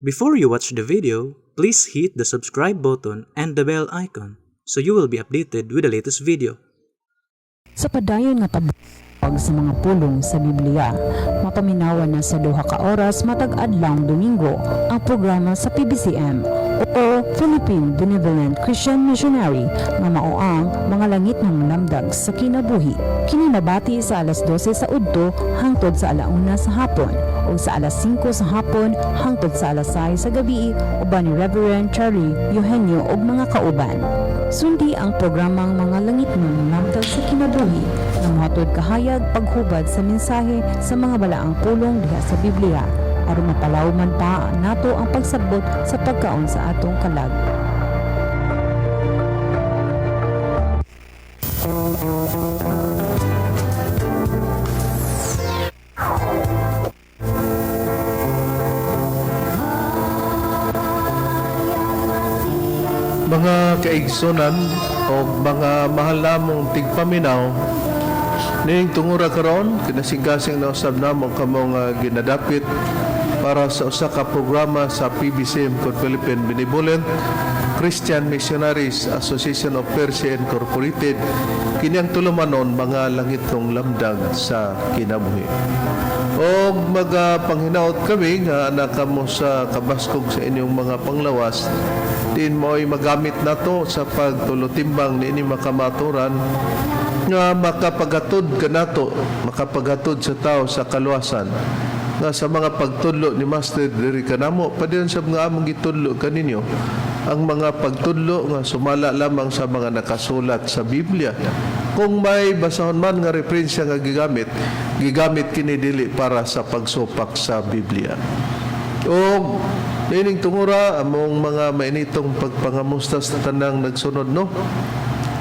Before you watch the video, please hit the subscribe button and the bell icon so you will be updated with the latest video. Sa padayon nga tabag sa mga pulong sa Biblia, mapaminawan na sa 2 ka oras matag adlawng Domingo ang programa sa PBCM o Philippine Benevolent Christian Missionary nga mao ang mga langit ng lamdag sa kinabuhi. Kini nabati sa alas 12 sa udto hangtod sa alauna sa hapon o sa alas 5 sa hapon hangtod sa alas 6 sa gabi uban ni Reverend Charlie Eugenio ug mga kauban. Sundi ang programang mga langit ng lamdag sa kinabuhi na mohatod kahayag paghubad sa mensahe sa mga balaang pulong diha sa Biblia aron mapalawman pa nato ang pagsabot sa pagkaon sa atong kalag. Mga kaigsunan o mga mahal namong tigpaminaw, ning tungura karon kinasigasing na usab namong kamong ginadapit para sa usa ka programa sa PBCM kod Philippine Benevolent Christian Missionaries Association of Persia Incorporated. Kini ang tulumanon mga langitong lamdag sa kinabuhi. O magpanghinaot kami nga anak kamo sa kabaskog sa inyong mga panglawas, din mo'y magamit nato sa pagtulutimbang ni makamaturan nga makapagatod ka nato, makapagatod sa tao sa kaluwasan nga sa mga pagtudlo ni Master diri kanamo padiyon sa mga among gitudlo kaninyo ang mga pagtudlo nga sumala lamang sa mga nakasulat sa Biblia. Kung may basahon man nga referensya nga gigamit kini dili para sa pagsupak sa Biblia. O nining tungura among mga mainitong pagpangamusta sa tanang nagsunod, no?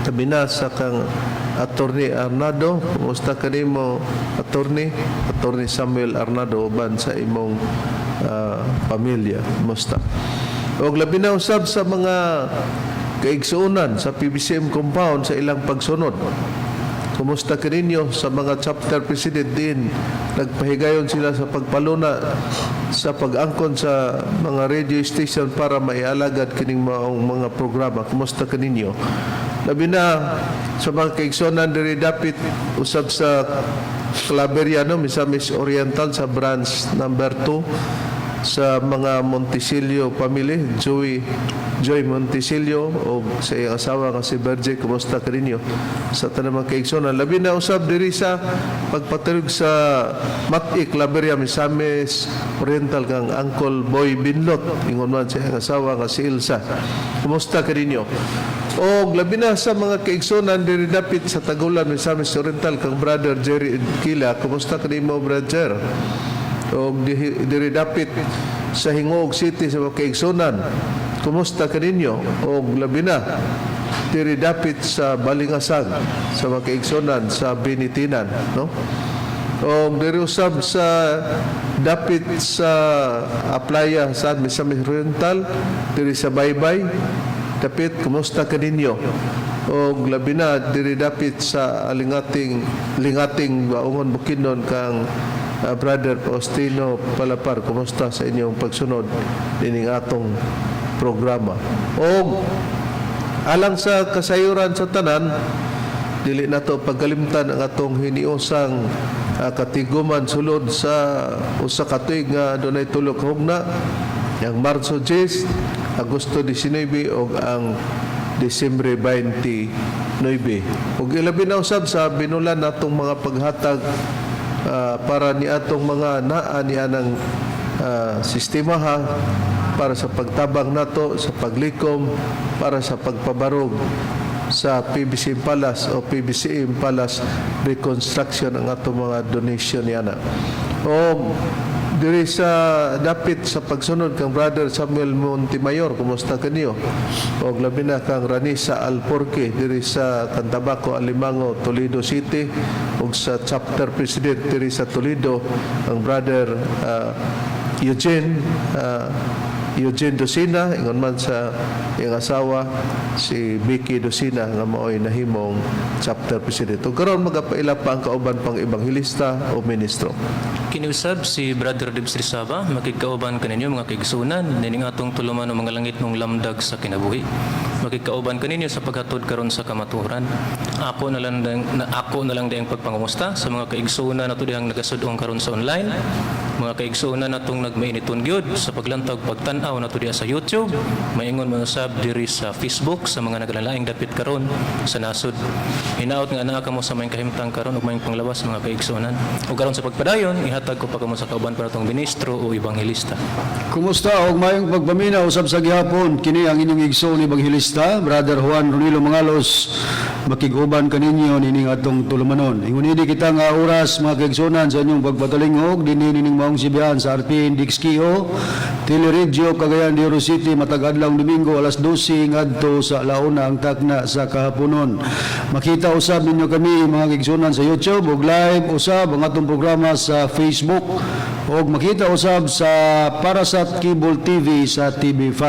Tabi na sa kang Attorney Arnado. Kumusta kanimo, Attorney Samuel Arnado, uban sa imong pamilya? Kumusta? O labi na usab sa mga kaigsuunan sa PBCM compound sa ilang pagsunod. Kumusta kaninyo sa mga chapter president din? Nagpahigayon sila sa pagpaluna sa pag-angkon sa mga radio station para maialagad kining mga programa. Kumusta kaninyo? Labi na sa mga kaigsuunan diri dapit usab sa Claveria, no? Misamis Oriental sa branch number 2 sa mga Monticello family, Joy Monticello o sa iyang asawa nga si Berje. Kumusta kaninyo sa tanang mga kaigsunan? Labi na usab diri sa pagpatirog sa Mati Claveria, Misamis Oriental kang Uncle Boy Binlot, ingon man sa iyang asawa nga si Ilsa. Kumusta kaninyo? O labi na sa mga kaigsunan diri dapit sa Tagulan, Misamis Oriental kang Brother Jerry Kila. Kumusta kanimo, Brother? O diri dapit sa Hingog City sa mga kaigsunan, kumusta kaninyo? O labi na diri dapit sa Balingasag sa mga kaigsunan sa Binitinan, no? O diri usab sa dapit sa Aplaya sa Misamis Oriental diri sa Baybay dapit, kumusta kaninyo? O labi na diri dapit sa lingating Baungon Bukidnon kang Brother Faustino Palapar. Kumusta sa inyong pagsunod dining atong programa? O alang sa kasayuran sa tanan, dili nato pagkalimtan ang atong hiniusang katiguman sulod sa usa ka tuig nga dunay tulo ka hugna, ang Marso 10, Agosto 19 o ang Disyembre 29. Ug ilabi na usab sa binulan natong mga paghatag para ni atong mga naa ni anang sistema para sa pagtabang nato sa paglikom para sa pagpabarog sa PBCM Palace o PBCM Palace reconstruction ang atong mga donation yana. O diri sa dapit sa pagsunod kang Brother Samuel Montemayor, kumusta kanyo? O labi na kang Ranisa Alporque diri sa Cantabaco, Alimango, Toledo City, ug sa chapter president diri sa Toledo ang Brother Eugene Eugene Dosina, ingon man sa iyang asawa si Vicky Dosina nga mao'y nahimong chapter president. Ug karon magapaila pa ang kauban pang ebanghilista o ministro. Kiniusab si Brother Dibs Rizaba, makikauban kaninyo mga kaigsunan, nining atong tuluman ng mga langit ng lamdag sa kinabuhi. Makikauban kaninyo sa paghatod karon sa kamaturan. Ako na lang dayang pagpangumusta sa mga kaigsunan na dihang nagasudong karon sa online. Mga kaigsunan natong nagmainiton gyud sa paglantag pagtan-aw nato diha sa YouTube, maingon man usab diri sa Facebook sa mga naglalaing dapit karon sa nasud. Hinaot nga anaa kamo sa may kahimtang karon ug may panglawas mga kaigsunan. Ug karon sa pagpadayon ihatag ko pa kamo sa kauban para tong ministro o ebanghilista. Kumusta og mayong pagpamina usab sa gihapon kini ang inyong igsoon ebanghilista Brother Juan Ronilo Mangalos makiguban kaninyo nining atong tulumanon. Ingon ini kita nga oras mga kaigsunan sa inyong pagpatalingog dinhi nining maong sibihan sa RPN Dixkio Teleregio Cagayan de Oro City matag adlaw Domingo alas 12 ngadto sa alauna ang takna sa kahaponon. Makita usab ninyo kami mga kaigsunan sa YouTube ug live usab ang atong programa sa Facebook ug makita usab sa Parasat Cable TV sa TV5.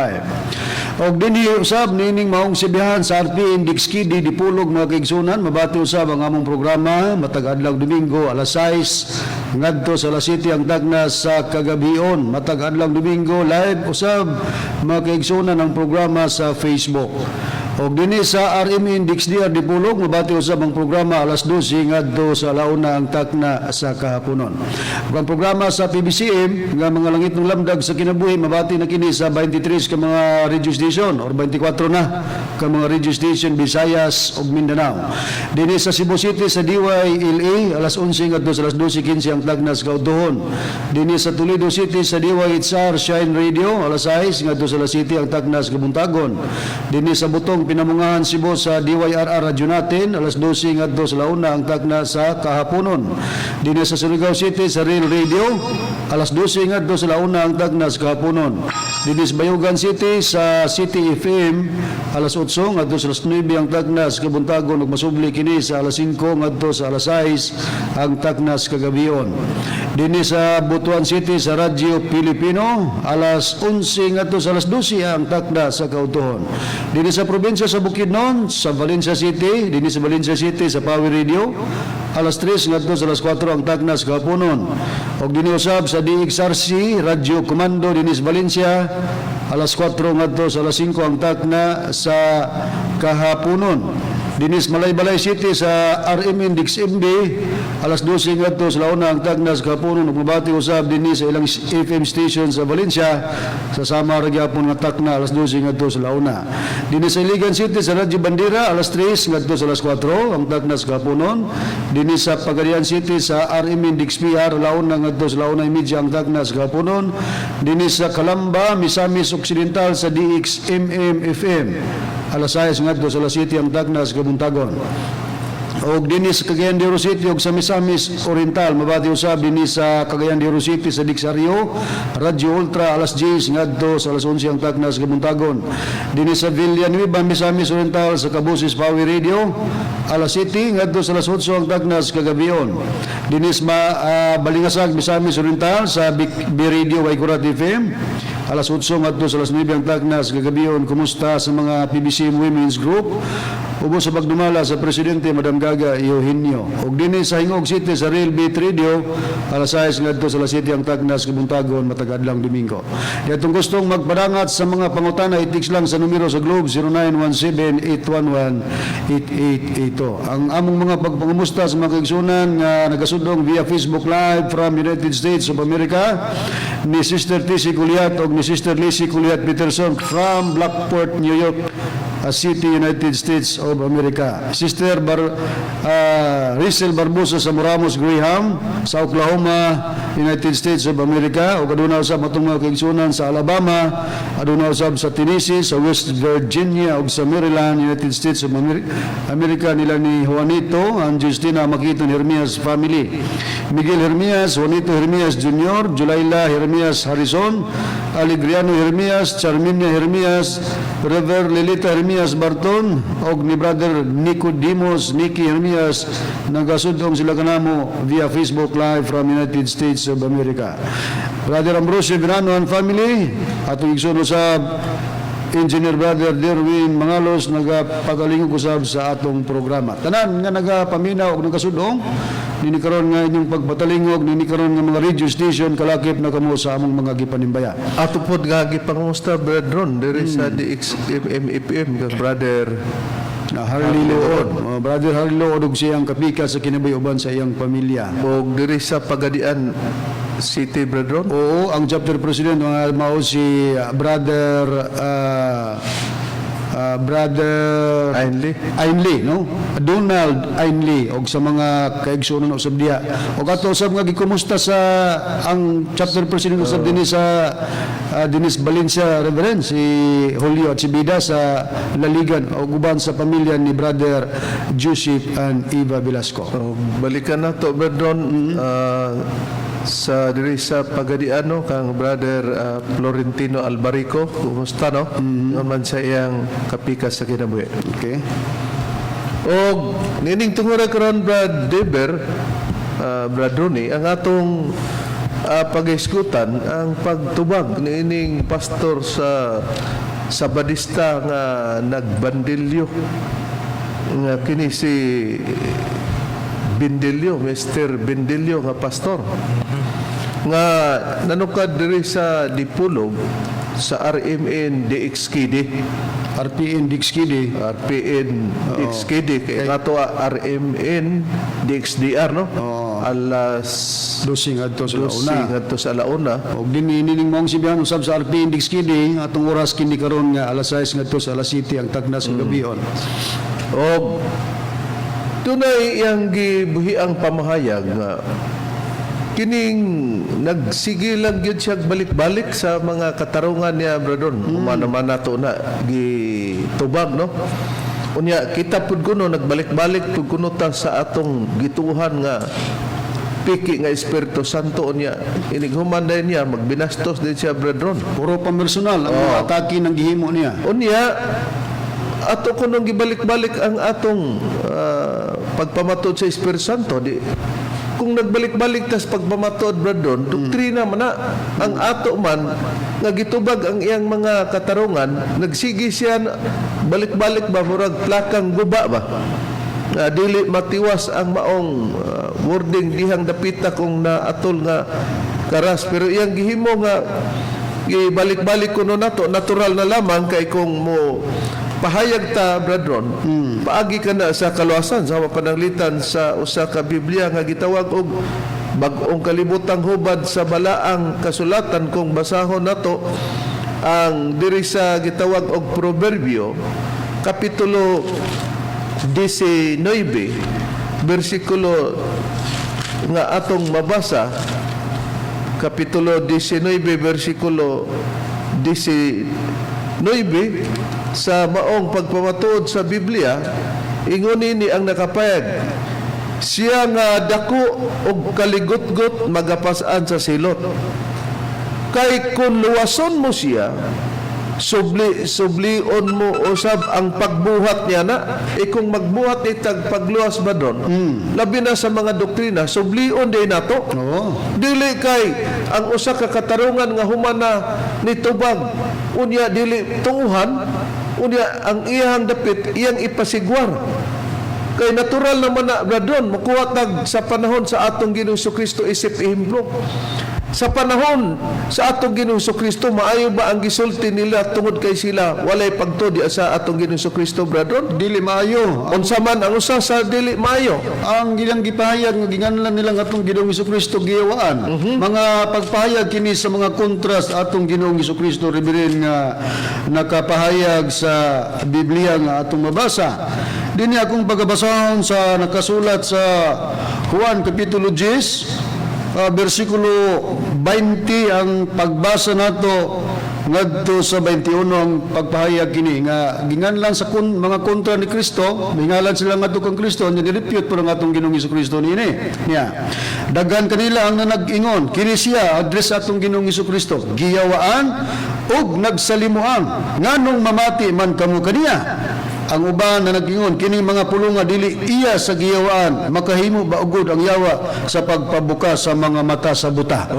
Og dinhi usab nining maong sibihan sa RPN Dixkidi dipulog mga kaigsunan mabati usab ang among programa matag adlaw Domingo alas 6 ngadto sa alas 7 ang tagna sa kagabion matag adlaw Domingo live usab mga kaigsunan ang programa sa Facebook. Og dinhi sa RMN Dixdiar dipulog mabati usab ang programa alas 12 ngadto sa alauna ang takna sa kahaponon. Ug ang programa sa PBCM nga mga langit ng lamdag sa kinabuhi mabati na kini sa 23 ka mga radio station or 24 na ka mga radio station Visayas ug Mindanao. Dinhi sa Cebu City sa DYLA alas 11 ngadto sa alas 12:15 ang tagna sa kautuhon. Dinhi sa Toledo City sa DYHR Shine Radio alas 6 ngadto sa alas 7 ang tagna sa kabuntagon. Dinhi sa Butong Pinamungahan Cebu sa DYRR radyo natin alas 12 ngadto sa launa ang tagna sa kahaponon. Dinhi sa Surigao City sa Real Radio alas 12 ngadto sa launa ang tagna sa kahaponon. Dinhi sa Bayugan City sa City FM alas 8 ngadto sa alas 9 ang tagna sa kabuntagon ug masubli kini sa alas 5 ngadto sa alas 6 ang tagna sa kagabion. Dinhi sa Butuan City sa Radyo Pilipino alas 11 ngadto sa alas 12 ang tagna sa kautuhon. Dinhi sa probinsya sa Bukidnon sa Valencia City, dinhi sa Valencia City sa Power Radio alas 3 ngadto sa alas 4 ang tagna sa kahaponon. Og dinhi usab sa DXRC Radyo Komando dinhi sa Valencia alas 4 ngadto sa alas 5 ang tagna sa kahaponon. Dinis Malaybalay City sa RMN DixMB alas 12 ngadto sa launa ang tagna sa kahaponon ug mabati usab dinhi sa ilang FM station sa Valencia sa sama ra gyapon nga takna alas 12 ngadto sa launa. Dinhi sa Iligan City sa Radyo Bandera alas 3 ngadto sa alas 4 ang takna sa kahaponon. Dinhi sa Pagadian City sa RMN DixPR launa ngadto sa launa media ang takna sa kahaponon. Dinhi sa Calamba Misamis Occidental sa DXMM FM alas 6 ngadto sa alas 7 ang tagna sa kabuntagon. Og dinhi sa Cagayan de Oro City og sa Misamis Oriental mabati usab dinhi sa Cagayan de Oro City sa Dixario Radyo Ultra alas 10 ngadto sa alas 11 ang tagna sa kabuntagon. Dinhi sa Villanueva Misamis Oriental sa Cabusis Power Radio alas 7 ngadto sa alas 8 ang tagna sa kagabion. Dinhi sa Balingasag Misamis Oriental sa B Radio Waikurat FM alas 8 ngadto sa alas 9 ang tagna sa kagabion. Kumusta sa mga PBC Women's Group? Ubos sa pagdumala sa Presidente Madam Gaga Eugenio. Og dinhi sa Hingog City sa Real Beat Radio alas 6 ngadto sa alas 7 ang tagna sa kabuntagon matag adlaw Domingo. Katong gustong magpadangat sa mga pangutana i-text lang sa numero sa Globe 0917-811-8882. Ang among mga pagpangumusta sa mga kaigsunan nga nagasudong via Facebook Live from United States of America ni Sister Tisi Culiat og ni Sister Lizzie Culiat Peterson from Blackport, New York City, United States of America. Sister Rizal Barbosa sa Moramos, Graham sa Oklahoma, United States of America. O aduna usab atong mga kaigsunan sa Alabama, aduna usab sa Tennessee, sa West Virginia ug sa Maryland, United States of America nila ni Juanito, ang Justina Makiton Hermias family. Miguel Hermias, Juanito Hermias Jr., Julaila Hermias Harrison, Alegriano Hermias, Charminia Hermias, Rever Lilita Hermias Barton, og ni Brother Nicodemus Nicky Hermias, nagasudong sila kanamo via Facebook Live from United States States of America. Brother Ambrosio Verano and family, atong igsoon usab Engineer Brother Derwin Mangalos nagapagaling usab sa atong programa. Tanan nga nagapaminaw ug nagasudong nini karon nga inyong pagpatalingog nini karon nga mga radio station kalakip na kamo sa among mga gipanimbaya. Ato pod nga gipangusta Brother Ron diri sa DXMFM kang Brother Harley Lood. Brother Harley Lood ug siyang kapika sa kinabuhi sa iyang pamilya. o diri sa Pagadian City Brother Ron. Oo, ang chapter president mga mao si Brother Ainley, no? Donald Ainley og sa mga kaigsunon usab diha. Og ato usab nga gikumusta sa ang chapter president usab dinhi sa Dennis Valencia Reverend si Julio at si Bida sa Laligan og uban sa pamilya ni Brother Joseph and Eva Velasco. So, balikan na to Brother Ron. Sa diri sa Pagadiano kang Brother Florentino Albarico, kumusta no? Yun man sa iyang kapika sa kinabuhi. Okay. O nining tungura karon Brad Deber, Brad Ronnie, ang atong pag-iskutan ang pagtubag nining pastor sa Sabadista nga nagbandilyo nga kini si Bindilyo, Mr. Bindilyo nga pastor. Nga nanukad diri sa Dipulog sa RMN DXKD. RPN Dixkidi. RPN DXKD kay ato RMN DXDR no. Alas Dosing adto sa una. ngadto sa alauna. Og nining mong sibihan usab sa RPN Dixkidi atong oras kini karon nga alas 6 ngadto sa alas 7 ang tagnas sa gabion. Og tunay iyang gibuhi ang pamahayag nga kining nagsige lang gyud siya balik-balik sa mga katarungan niya Brother. Naman nato na gitubag no. Unya kita pud kuno nagbalik-balik pud kuno ta sa atong gituhan nga piki nga Espiritu Santo unya inighuman din niya magbinastos din siya Brother. Puro pampersonal ang mga atake ng gihimo niya. Unya ato kunong gibalik-balik ang atong pagpamatod sa Espiritu Santo di kung nagbalik-balik tas pagpamatod Brother, doktrina man na ang ato man nga gitubag ang iyang mga katarungan nagsigi siya balik-balik ba murag plakang guba ba nga dili matiwas ang maong wording dihang dapita kung naatol nga karas pero iyang gihimo nga gibalik-balik kuno nato natural na lamang kay kung mo pahayag ta Brother, paagi ka na sa kaluwasan sa pananglitan sa usa ka Biblia nga gitawag og bag-ong kalibutang hubad sa balaang kasulatan kung basahon nato ang diri sa gitawag og Proverbio kapitulo 19 bersikulo nga atong mabasa kapitulo 19 bersikulo 19 sa maong pagpamatuod sa Biblia ingon ini ang nakapayag siya nga dako og kaligot-got magapasan sa silot kay kun luwason mo siya sublion mo usab ang pagbuhat niya na kung magbuhat itag pagluwas ba doon labi na sa mga doktrina sublion din nato dili kay ang usa ka katarungan nga humana nitubag unya dili tunguhan unya ang iyang dapit iyang ipasigwar kay natural naman na Brother makuha tag sa panahon sa atong Ginoong Kristo isip ihemplo sa panahon sa atong Ginoong Kristo maayo ba ang gisulti nila tungod kay sila walay pagtuo di sa atong Ginoong Kristo Brother Dili maayo. unsa man ang usa sa dili maayo Ang gilang gipahayag nga ginganlan nila nga atong Ginoong Kristo giyawaan. Mga pagpahayag kini sa mga kontras atong Ginoong Kristo reverend nga nakapahayag sa Biblia nga atong mabasa. Dinhi akong pagabasahon sa nakasulat sa Juan kapitulo 10 bersikulo 20 ang pagbasa nato ngadto sa 21 ang pagpahayag kini nga ginganlan sa mga kontra ni Kristo mingalan sila ngadto kang Kristo nya direpute pero ngatong Ginoong Kristo niya daghan kanila ang nanag-ingon kini siya address atong Ginoong Kristo giyawaan ug nagsalimuang nganong mamati man kamo kaniya Ang uban na nag-ingon, kining mga pulong nga dili iya sa giyawaan, makahimo ba ugod ang yawa sa pagpabuka sa mga mata sa buta.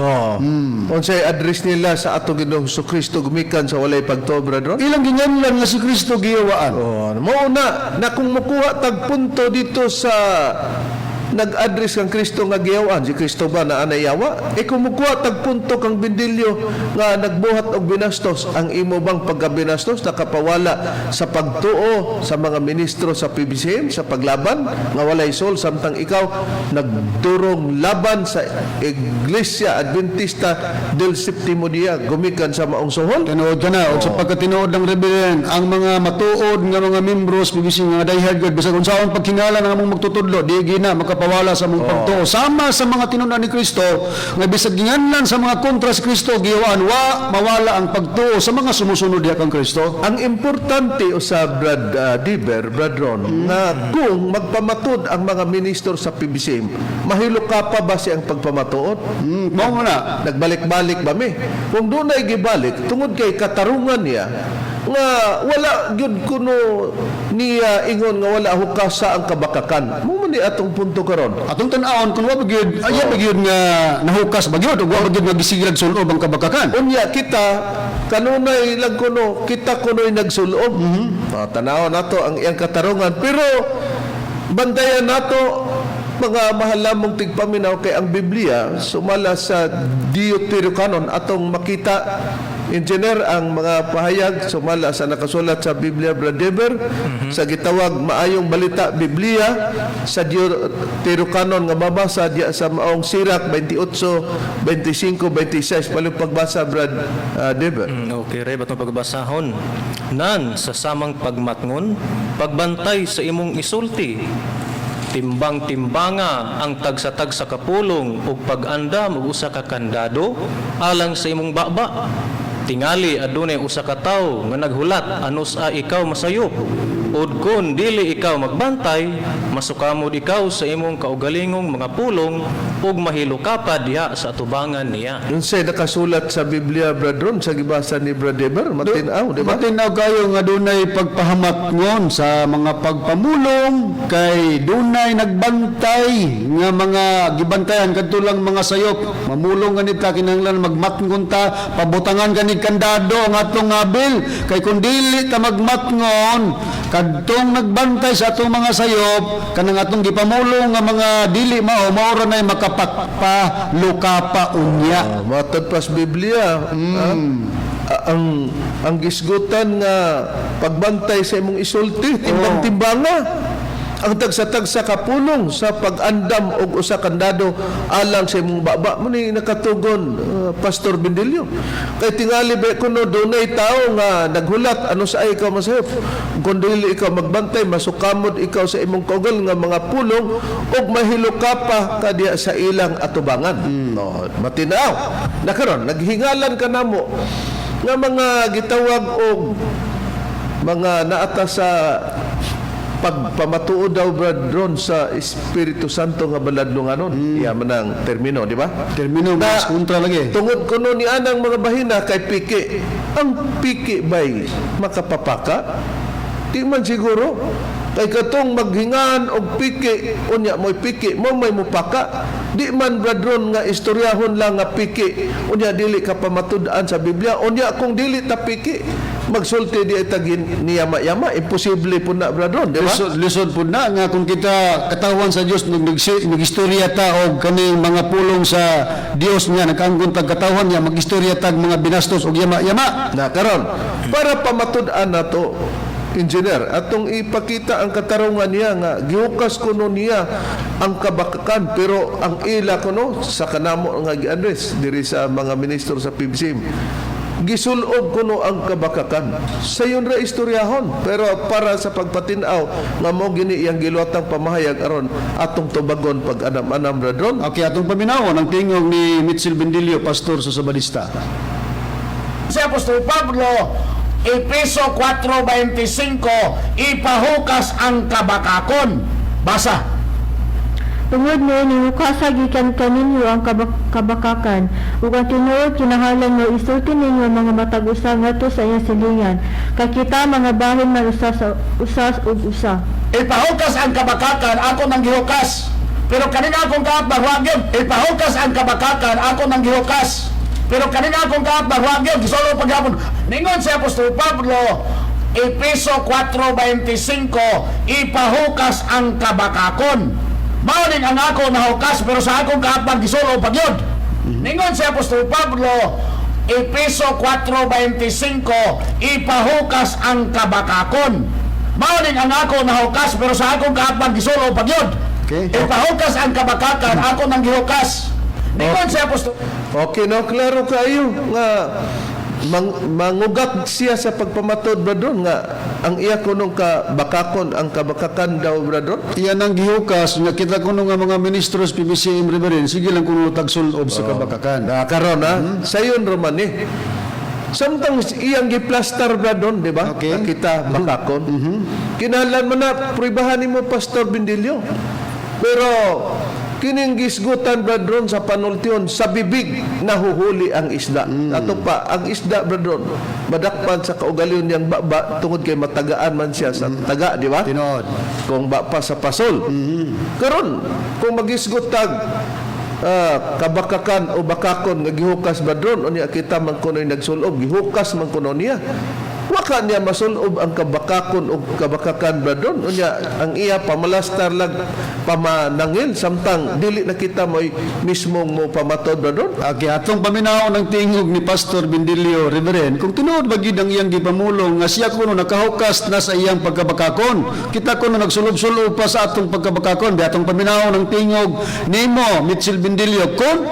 Unsay address nila sa ato Ginoong Kristo gumikan sa walay pagtuo, brother? Ilang ginganlan nga si Kristo giyawaan. Mao na kung makuha tag punto dito sa nag-address kang Kristo nga giyawan, si Kristo ba na anayawa? Kung makuha tag punto kang bindilyo nga nagbuhat og binastos, ang imo bang pagkabinastos nakapawala sa pagtuo sa mga ministro sa PBCM sa paglaban nga walay sol samtang ikaw nagdurong laban sa Iglesia Adventista del Séptimo Día gumikan sa maong sohol? Tinuod ka na, o sa pagkatinuod ng rebellion, ang mga matuod nga mga membros, PBC nga diehard God, bisag unsaon paghingalan ang among magtutudlo, di gina makapawala sa among pagtuo. Sama sa mga tinunan ni Kristo, nga bisag ginganlan sa mga kontra sa Kristo, giyawaan, wa mawala ang pagtuo sa mga sumusunod diha kang Kristo. Ang importante sa Brad Brad Ron, nga kung magpamatod ang mga minister sa PBCM, mahilo ka pa ba siyang pagpamatuod? Mao na. Nagbalik-balik ba mi? Kung doon ay gibalik, tungod kay katarungan niya, nga wala gyud kuno niya ingon nga wala hukasa ang kabakakan. Mo man ni atong punto karon. Atong tan-awon kung wa bagyod, aya bagyod nga nahukas bagyod, o wa bagyod nga gisiglag sulob ang kabakakan. Unya kita kanunay lang kuno, kita kuno'y nagsulob. Tanaw nato ang iyang katarungan, pero bantayan nato mga mahal lamang tigpaminaw kay ang Biblia sumala sa Deuterocanon atong makita engineer ang mga pahayag sumala sa nakasulat sa Biblia Bradeber sa gitawag maayong balita Biblia sa Deuterocanon nga mabasa diya sa maong Sirak 28, 25, 26 palong pagbasa Brad Deber. Okay, Ray, batong pagbasahon. Nan, sa samang pagmatngon, pagbantay sa imong isulti, timbang-timbanga ang tagsa-tagsa kapulong ug pag-andam og usa ka kandado alang sa imong baba. Tingali adunay usa ka tawo nga naghulat anus ikaw masayop. Ud kun dili ikaw magbantay, masukamod ikaw sa imong kaugalingong mga pulong ug mahilo ka pa diha sa atubangan niya. Yun say nakasulat sa Biblia Brad Ron sa gibasa ni Brad Deber, matinaw, di ba? Matinaw kayo nga dunay pagpahamatngon sa mga pagpamulong kay dunay nagbantay nga mga gibantayan kadto lang mga sayop. Mamulong ganita kinahanglan magmatngon ta, pabutangan gani kandado ang atong abil kay kun dili ta magmatngon kadtong nagbantay sa atong mga sayop kanang atong gipamulong nga mga dili mao ra nay makapakpa lukapa unya. Matod pas Biblia. Ang gisgutan nga pagbantay sa imong isulti, timbang-timbanga. Ang tagsa-tagsa kapulong sa pag-andam og usa kandado alang sa imong baba mo ni nakatugon Pastor Bindilyo. Kay tingali ba kuno dunay tao nga naghulat ano sa ikaw masayop. Kung dili ikaw magbantay masukamod ikaw sa imong kaugal nga mga pulong ug mahilo ka pa kadiya sa ilang atubangan. No, matinaw. Nakaron naghingalan ka namo nga mga gitawag og mga naata sa pagpamatuod daw Brad Ron sa Espiritu Santo nga baladlunganon. Iya man ang termino, di ba? Termino mas kontra lagi. Tungod kuno ni anang mga bahina kay piki. Ang piki bay makapapaka? Di man siguro. Kay katong maghingan og piki, unya mo'y piki, mo may mupaka. Di man Brad Ron nga istoryahon lang nga piki, unya dili ka pamatud-an sa Biblia. Unya kung dili ta piki, magsulti di tagin ni yama-yama, imposible po na Brad Ron, di ba? Lisod po na nga kung kita katawan sa Dios nagistorya ta og kaning mga pulong sa Dios niya naganggon tag katawan niya magistorya tag mga binastos og yama-yama. Na karon para pamatud-an nato engineer atong ipakita ang katarungan niya nga gihukas kuno niya ang kabakakan pero ang ila kuno sa kanamo nga gi-address diri sa mga ministro sa PBCM gisulob kuno ang kabakakan sayon ra istoryahon pero para sa pagpatinaw nga mo gini iyang giluwatang pamahayag aron atong tubagon pag-anam-anam radron. Okay, atong paminawon ang tingog ni Mitchell Bendilio, pastor sa Sabadista. Si Apostol Pablo, Efeso 4:25, ipahukas ang kabakakon. Basa. Tungod niini mukasa gikan kaninyo ang kabakakan ug ang tinuod kinahanglan nga isulti ninyo ang mga matag usa ngadto sa iyang silingan kay kita mga bahin man usas ug usa. Ipahukas ang kabakakan, ako nang gihukas. Pero kanina akong kaatbag, wag yun. Ipahukas ang kabakakan, ako nang gihukas. Pero kanina akong kaatbag, wag yun. Gisolo paghapon. Ningon si Apostol Pablo, Epeso 4:25, ipahukas ang kabakakon. Mauning ang ako nahukas, pero sa akong kaatbag, gisolo pag yun. Ningon si Apostol Pablo, Epeso 4:25, ipahukas ang kabakakon. Mauning ang ako nahukas, pero sa akong kaatbag, gisolo pag yun. Okay. Ipahukas ang kabakakan, ako nang gihukas. Ningon si Apostol. Okay, no, klaro kayo nga mangugat siya sa pagpamatod, brother, nga ang iya kunong kabakakon, ang kabakakan daw, brother. Iyan ang gihukas, nakita ko nung nga mga ministros PBCM Reverend, sige lang kung tagsulob sa kabakakan. Karon ha, sayon roman eh. Samtang iyang giplaster brother, di ba? Okay. Kita bakakon. Kinahanglan mo na pruibahan mo Pastor Bindilyo. Pero kining gisgutan brother sa panultion, sa bibig nahuhuli ang isda. Ato pa ang isda brother madakpan sa kaugalingon niyang baba tungod kay matagaan man siya sa taga, di ba? Tinood. Kung ba pa sa pasol. Karon kung magisgutag kabakakan o bakakon nga gihukas badron unya kita man kunoy nagsulob gihukas man kuno niya waka niya masulob ang kabakakon o kabakakan badron unya ang iya pamalastar lag pamanangil samtang dili na kita mo'y mismong mo pamatod badron. Okay, atong paminaw ng tingog ni Pastor Bindilyo Reverend, kung tinuod ba gid ang iyang gipamulong nga siya kuno nakahukas na sa iyang pagkabakakon, kita kuno nagsulob-sulob pa sa atong pagkabakakon, di atong paminaw ng tingog nimo Mitchell Bindilyo, kung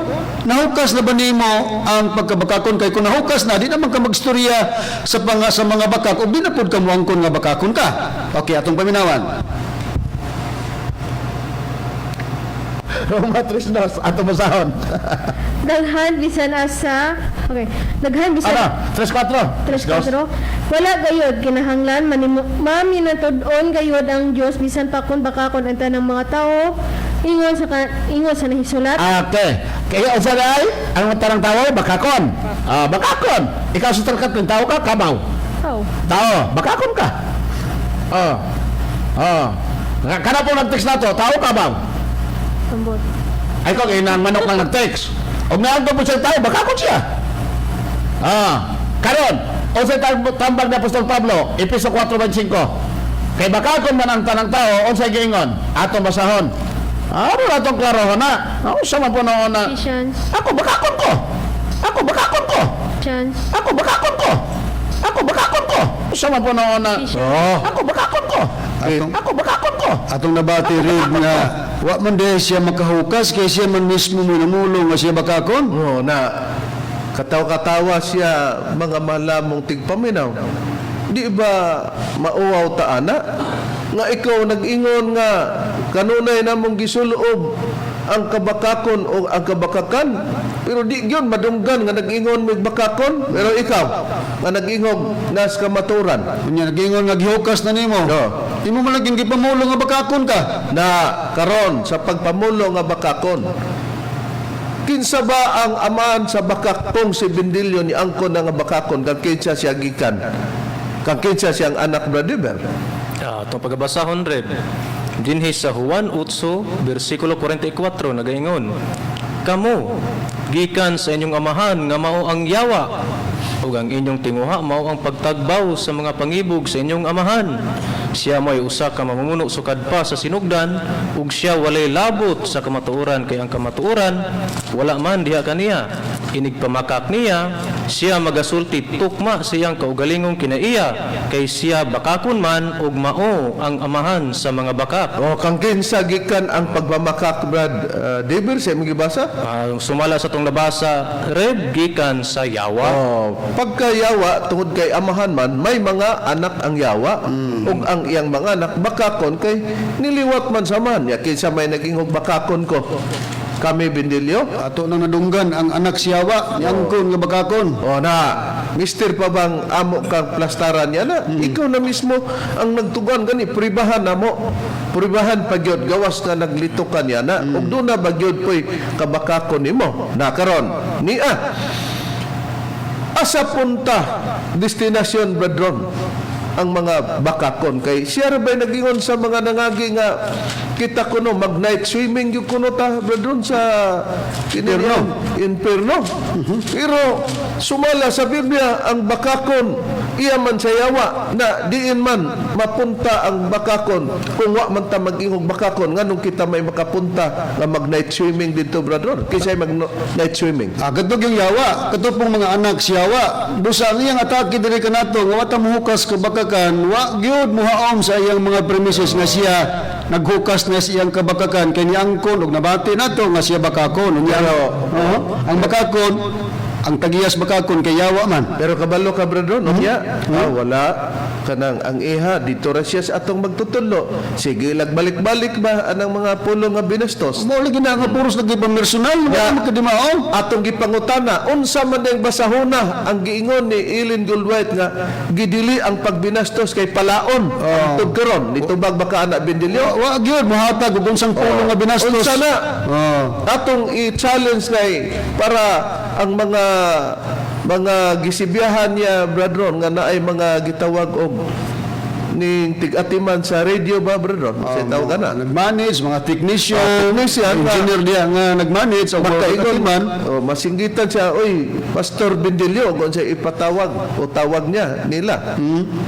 nahukas na ba nimo ang pagkabakakon, kay kung nahukas na di naman ka magstorya sa mga bakak o di na pud ka muangkon nga bakakon ka. Okay, atong paminawan. Roma 3:2 ato masahon. Daghan bisan asa. Okay. Daghan bisan Ano? 3:4. 3-4. Wala gayod kinahanglan maminatud-on gayod ang Dios bisan pa kun bakakon ang tanang mga tao ingon sa nahisulat. Okay. Kaya usa day ang tarang tao bakakon. Bakakon. Ikaw sa tarkat ng tao ka kabaw. Oh. Tao, bakakon ka. Kana po nag-text na to, tao kabaw. Tambot. Ay kung inang manok lang nag-text. Og naanto po siya tao, bakakon siya. Karon, o sa tambag na Apostol Pablo, Epeso 4:25. Kay bakakon man ang tanang tao, unsay giingon? Ato basahon. Ano na itong klarohon na? Sa man po noon na, Ephesians. ako bakakon ko! Ako bakakon ko! Chance. Ako bakakon ko! Ako bakakon ko! Sa man po noon na, ako bakakon ko! Ako bakakon ko! Atong nabati rin nga wa man di siya makahukas kay siya man mismo mo namulong nga siya bakakon. Na katawa-katawa siya mga malamong tigpaminaw. Di ba mauwaw ta ana nga ikaw nag-ingon nga kanunay namong gisulob ang kabakakon o ang kabakakan, pero di gyud madunggan nga nag-ingon mo bakakon, pero ikaw nga nag-ingog nas kamaturan Unya nagingon nga gihukas na nimo. Imo man laging gipamulong nga bakakon ka. na karon sa pagpamulo nga bakakon. Kinsa ba ang aman sa bakakong si Bindilyo ni angkon nga bakakon kag kinsa siya gikan? Kag kinsa siyang anak brother? Itong pagbasahon rin, dinhi sa Juan 8, versikulo 44, nagaingon, Kamu, gikan sa inyong amahan, nga mao ang yawa, ug ang inyong tinguha, mao ang pagtagbaw sa mga pangibog sa inyong amahan. Siya may usa ka mamumuno sukad pa sa sinugdan, ug siya walay labot sa kamatuoran, kay ang kamatuoran, wala man diha kaniya. Inig pamakak niya, siya magasulti tukma siyang kaugalingong kinaiya, kay siya bakakon man ug mao ang amahan sa mga bakak. O kang kinsa gikan ang pagmamakak brad Deber sa imong gibasa? Sumala sa tong nabasa, red gikan sa yawa. Pagkayawa tungod kay amahan man may mga anak ang yawa ug ang iyang mga anak bakakon kay niliwat man sa man ya kinsa may naging bakakon ko. Kami Bindilyo. Ato nang nadunggan ang anak siyawa ni angkon nga bakakon. O na mister pa bang amo kang plastaran niya na? Ikaw na mismo ang nagtugan gani, pribahan na mo. Pribahan pa gyud gawas nga naglitukan niya na. Ug doon na ba gyud po'y kabakakon nimo. Na karon, asa punta destinasyon brethren ang mga bakakon kay siya ra ba'y nagingon sa mga nangagi nga kita kuno mag night swimming yung kuno ta brethren sa inferno. Pero sumala sa Biblia ang bakakon iya man sa yawa na diin man mapunta ang bakakon kung wa man ta mag-ingog bakakon nganong kita may makapunta nga mag night swimming dito brethren kisay mag night swimming. Katog yung yawa, katog pong mga anak si yawa. Busa ang iyang atake diri kanato nga wata muhukas kabakakan, wa gyud muhaom sa iyang mga premises nga siya naghukas na sa iyang kabakakan kay niangkon ug nabati nato nga siya bakakon. Ang bakakon ang tagiyas bakakon kay yawa man. Pero kabalo ka brethren, wala kanang ang iha dito ra siya sa atong magtutulo. Sige balik-balik ba anang mga pulo nga binastos. Mo lagi na nga puros lagi personal nga makadimao. Atong gipangutana unsa man ang basahona ang giingon ni Ellen Goldwhite nga gidili ang pagbinastos kay palaon ang tugkaron nitubag baka anak bindilyo. Wa gyud mohatag ug unsang pulo nga binastos. Unsa na? Atong i-challenge kay para ang mga gisibyahan niya brethren nga naay mga gitawag og ning tig-atiman sa radio ba brethren sa tawag na Nag-manage mga technician, engineer diya nga nag-manage o man masinggitan siya oy Pastor Bindilyo kung siya ipatawag o tawag niya nila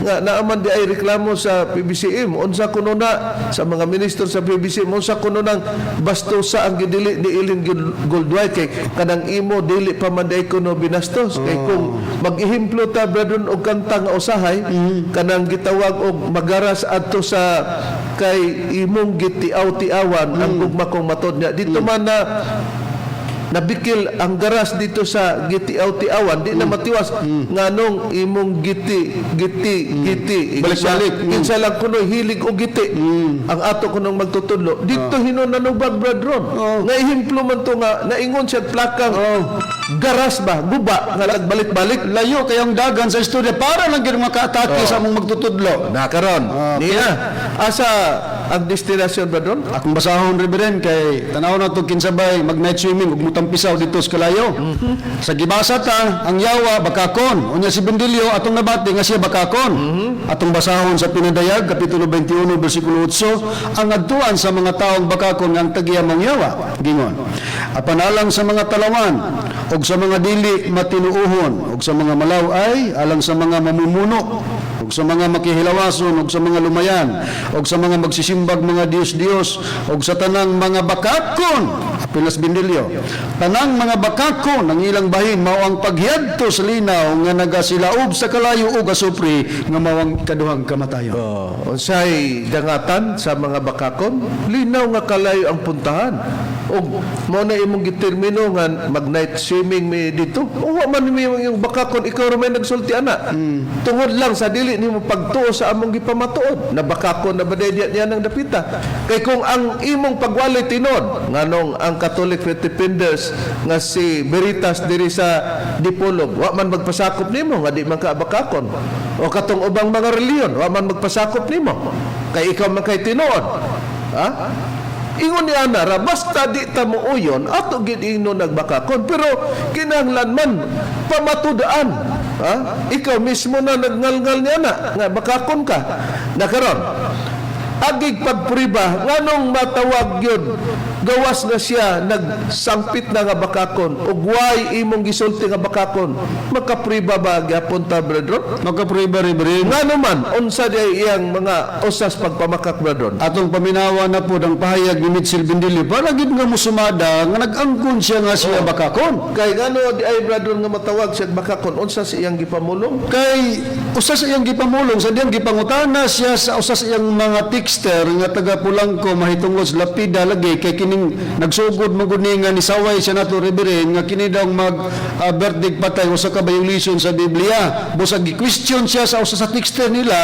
nga naaman di ay reklamo sa PBCM unsa kuno na sa mga minister sa PBCM unsa kuno nang bastusa ang gidili ni Ellen Goldwhite kay kanang imo dili pa man day kuno binastos kay kung mag-ihimplo ta brethren og kanta nga usahay kanang gitawag og magaras adto sa kay imong gitiaw-tiawan ang gugma kong matod niya dito man na nabikil ang garas dito sa gitiaw-tiawan di na matiwas nganong imong giti balik-balik kinsa lang kuno hilig og giti ang ato kunong magtutudlo dito hinunanubag brethren nga ihimplo man to nga naingon siya plakang garas ba guba nga nagbalik-balik layo kayong dagan sa istorya para lang gyud makaatake sa among magtutudlo. Na karon niya asa ang destinasyon brethren Akong basahon Reverend kay tanaw na to kinsabay mag night swimming ug mutampisaw dito sa kalayo. Sa gibasa ta ang yawa bakakon unya si Bendilyo atong nabati nga siya bakakon. Atong basahon sa Pinadayag kapitulo 21 bersikulo 8 ang adtuan sa mga taong bakakon nga ang tagiya mong yawa gingon. Apan alang sa mga talawan og sa mga dili matinuohon og sa mga malaway alang sa mga mamumuno og sa mga makihilawason og sa mga lumayan og sa mga magsisimbag mga Dios-Dios og sa tanang mga bakakon apilas Bindilyo tanang mga bakakon ang ilang bahin mao ang paghiyadto sa linaw nga nagasilaob sa kalayo ug asupri nga mao ang kaduhang kamatayon. unsay dangatan sa mga bakakon linaw nga kalayo ang puntahan og mao na imong gitermino nga mag night swimming mi dito o wa man mi yung bakakon ikaw ra may nagsulti ana tungod lang sa dili nimo pagtuo sa among gipamatuod na bakakon na baday diya nang dapita kay kung ang imong pagwalay tinod nganong ang Catholic Faith Defenders nga si Veritas diri sa Dipolog wa man magpasakop nimo nga di man ka bakakon o katong ubang mga reliyon wa man magpasakop nimo kay ikaw man kay tinuod ingon ni ana ra basta di ta muuyon ato gid ino nagbakakon pero kinahanglan man pamatudaan ikaw mismo na nagngalngal niya na nga bakakon ka na karon agig pagpriba nganong matawag yun gawas na siya nagsangpit na nga bakakon ug way imong gisulti nga bakakon makapriba ba gyapon ta brethren Makapriba Reverend ngano man unsa di iyang mga usas pagpamakak brethren atong paminawa na po ang pahayag ni Mitchell Bindilyo para gid nga musumada nga nag-angkon siya nga siya bakakon. kay ngano di ay brethren nga matawag siya bakakon unsa sa iyang gipamulong Kay usas iyang gipamulong sa diyang gipangutana siya sa usas iyang mga texter nga taga Pulangko mahitungod sa lapida lagi kay kining nagsugod maguni nga ni saway siya nato Reverend nga kini daw mag birthday patay usa ka violation sa Biblia. Busag gi-question siya sa usa sa texter nila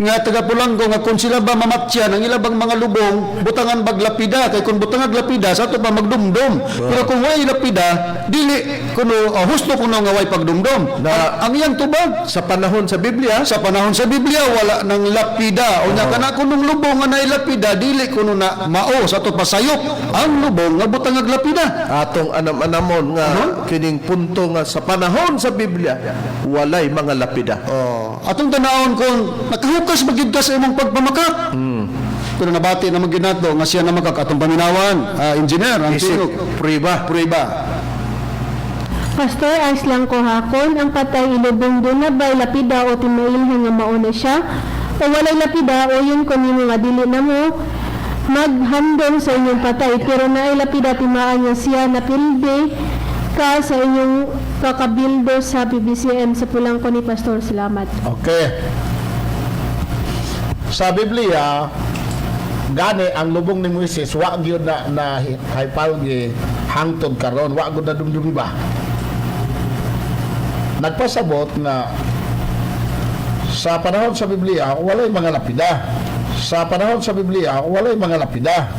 nga taga Pulanggo nga kung sila ba mamatyan ang ilabang mga lubong butangan bag lapida kay kung butangag lapida sa ato pa magdumdum pero kung way lapida dili kuno husto kuno nga way pagdumdum ang iyang tubag Sa panahon sa Biblia, sa panahon sa Biblia wala nang lapida o nya kana kunong lubong nga naay lapida dili kuno na mao sa ato pasayop ang lubong nga butangag lapida. atong anam-anamon nga kining punto nga sa panahon sa Biblia, walay mga lapida. Atong tanawon kung nakahukas magid ka sa imong pagpamakak. Pero nabati na maginato nga siya na atong paminawan, engineer ang Isip, tinog. prueba. Pastor, ayos lang ko hakon, ang patay ilubong doon na ba'y lapida o timailhan nga mauna siya? O walay lapida o yun kung yung nga dili na mo maghandong sa inyong patay, pero naay lapida timaan niya siya na pilde ka sa inyong kakabildo sa PBCM sa pulang ko ni Pastor. Salamat. Okay. Sa Biblia, gani ang lubong ni Moises wa gyud na haypaw gi hangtod karon, wa gyud na dumdumi ba. Nagpasabot nga sa panahon sa Biblia walay mga lapida. Sa panahon sa Biblia walay mga lapida.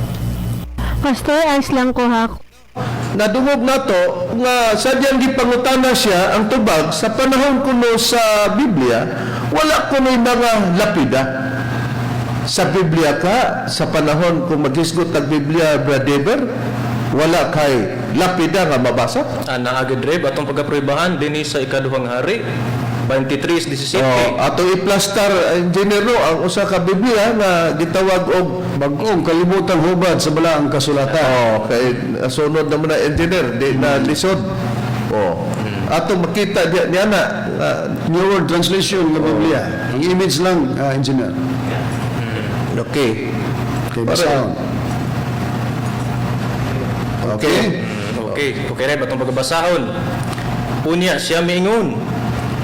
Pastor, ayos lang ko hakon. Nadungog nato nga sadyang gipangutana siya ang tubag sa panahon kuno sa Biblia, wala kuno'y mga lapida. Sa Biblia ka, sa panahon kung maghisgot ang Biblia, Brother, wala kay lapida nga mabasa. Naagad rib atong pagapruibahan dinhi sa ikaduhang hari 23:17. Ato iplastar engineer ang usa ka Biblia nga gitawag og Bagong kalimutan hubad sa balaang kasulatan. kay sunod naman na engineer di na lisod. Ato makita niya na New World Translation ng Biblia. Ang image lang, engineer. okay. Kay basahon. Okay, rib atong pagbasahon. Unya siya miingon,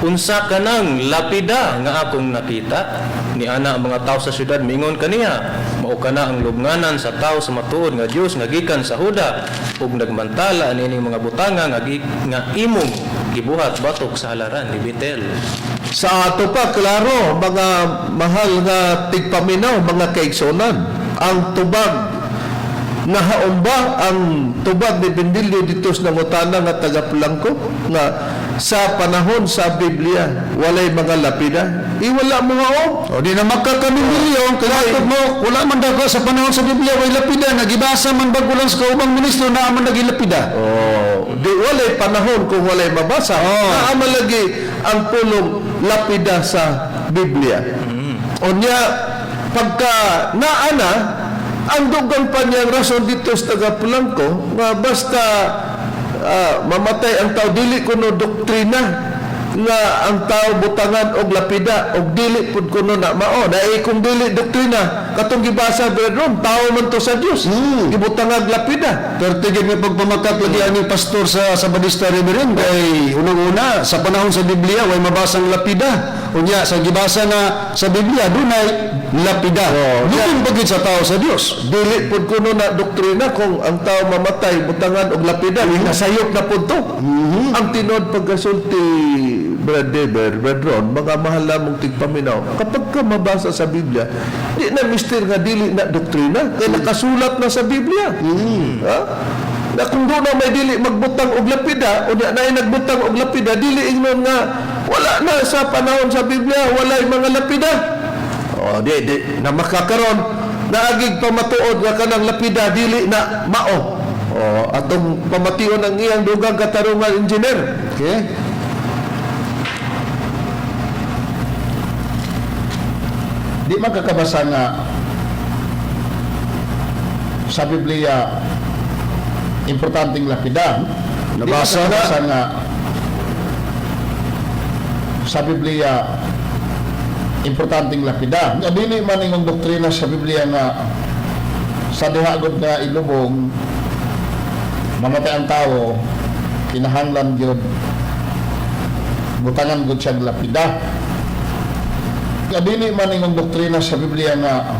unsa ka nang lapida nga akong nakita? Ni ana ang mga tao sa syudad miingon kaniya, mao kana ang lubnganan sa tao sa matuod nga Dios nga gikan sa Huda ug nagmantala nining mga butanga nga imong gibuhat batok sa halaran ni Betel. Sa ato pa, klaro, mga mahal nga tigpaminaw, mga kaigsonan, ang tubag nga haumba, ang tubag ni Bendilio dito sa nangutana nga taga-Pulangko, nga sa panahon sa Biblia, walay mga lapida, iwala mo haom. O di na magkakaminilyon, kailangan mo, wala man daw sa panahon sa Biblia, way lapida, nagibasa man bago lang sa kaubang ministro na man nagilapida. Di walay panahon kung walay mabasa. Naaman lagi ang pulong lapida sa Biblia. Unya, pagka naana, ang dugang pa niyang rason dito sa taga-Pulangko, nga basta mamatay ang tao, dili kuno doktrina nga ang tao butangan og lapida og dili pud kuno na mao dai kung dili doktrina katong gibasa bedron tao man to sa Dios gibutangag lapida Pertigid nga pagpamakat lagi ani pastor sa Sabadista Reverend kay unang-una sa panahon sa Biblia way mabasang lapida. Unya sa gibasa na sa Biblia dunay lapida. Dugong bagid sa tao sa Dios. dili pud kuno na doktrina kung ang tao mamatay butangan og lapida nasayop na pud to. Ang tinod pagkasulti Brethren, mga mahal lamang tigpaminaw, kapag ka mabasa sa Biblia, di na mister nga dili na doktrina, kaya nakasulat na sa Biblia. Ha? Na kung doon na may dili magbutang og lapida, o na nagbutang og lapida, dili ingnon nga, wala na sa panahon sa Biblia, walay mga lapida. Di, na makakaroon, naagig pamatuod nga kanang lapida, dili na mao. Atong pamation ang iyang dugang katarungan, engineer. Okay? Di magkakabasa nga sa Biblia importanteng lapida. Nabasa Di magkakabasa nga sa Biblia importanteng lapida. Nga dili man ingong doktrina sa Biblia nga sa dihagod nga ilubong mamatay ang tao kinahanglan gyud butangan gyud siya lapida. Nga dili man ingong doktrina sa Biblia nga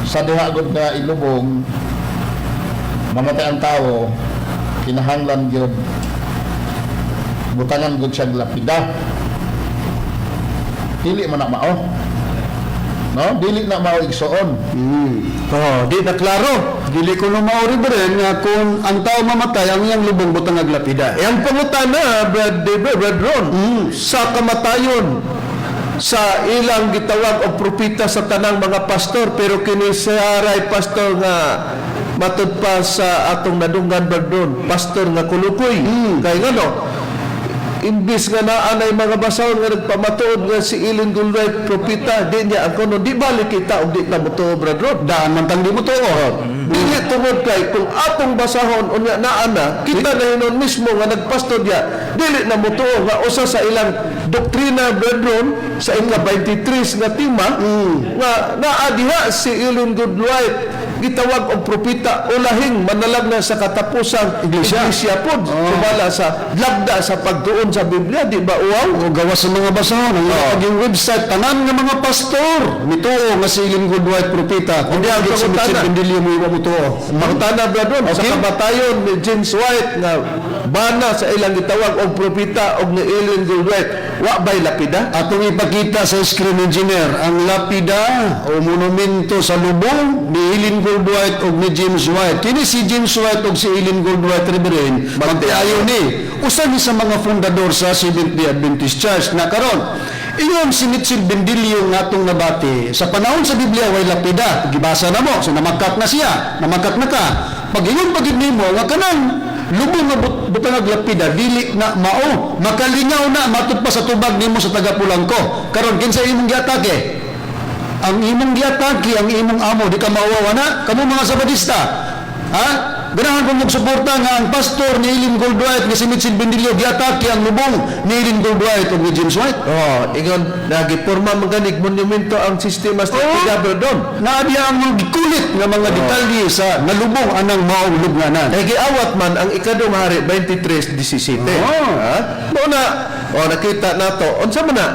sa dihagod nga ilubong mamatay ang tao kinahanglan gyud butangan gyud siya lapida. Dili man na mao. no? Dili na mao igsoon. Di na klaro. Dili ko na maori ba rin nga kung ang tao mamatay, ang iyang lubong butang aglapida. Ang pangutana, Brad Ron, sa kamatayon, sa ilang gitawag o propita sa tanang mga pastor, pero kini sa aray pastor nga matud pa sa atong nadunggan, Brad Ron, pastor nga kulukoy. Kaya nga no, imbis nga naanay mga basahon nga nagpamatuod nga si Ellen Gulway propita, di niya ang kuno, di balik kita o di na mutuo, Brad Ron. Daan man tang di mo tuo. Dili tungod kay kung atong basahon unya naana kita na hinon mismo nga nagpastor dia dili na mutuo nga usa sa ilang doktrina, brethren, sa ika-23 nga tema nga naa diha si Ellen Goodwife gitawag og propeta ulahing manalag na sa katapusang iglesia pod sumala sa labda sa pagtuon sa Biblia, di ba uwaw? O gawas sa mga basahon, ang yung website, tanan nga mga pastor, mituo nga si Ellen Goodwife propeta. Kung di ang agad sa pangutana. Mitchell Pendilio mo iwa mutuo. Pangutana, brethren, sa kamatayon ni James White nga bana sa ilang gitawag og propeta og ni Ellen Goodwife, wa bay lapida? Atong ipakita sa screen engineer ang lapida o monumento sa lubong ni Ellen Goodwife o ni James White. Kini si James White o si Ellen Goodwife Reverend magtiayo ni usa ni sa mga fundador sa Seventh-day Adventist Church na karon iyon si Mitchell Bendilio nga atong nabati sa panahon sa Biblia way lapida gibasa na mo so namakat na siya namakat na ka pag ingon pagid nimo nga kanang lubong nga butang lapida dili na mao makalingaw na matud pa sa tubag nimo sa taga-Pulangko karon kinsa imong giatake ang imong giatake ang imong amo di ka mauwawa na kamo mga Sabadista ha ganahan kong magsuporta nga ang pastor ni Ellen Goodwife nga si Mitchell Bendilio giatake ang lubong ni Ellen Goodwife o ni James White Ingon nagiporma maganig monumento ang sistema sa Brethren. naabya ang mga gikulit nga mga detalye sa nalubong anang maong lubnganan Giawat man ang ikadong hari 23:17. Mo na nakita nato unsa man na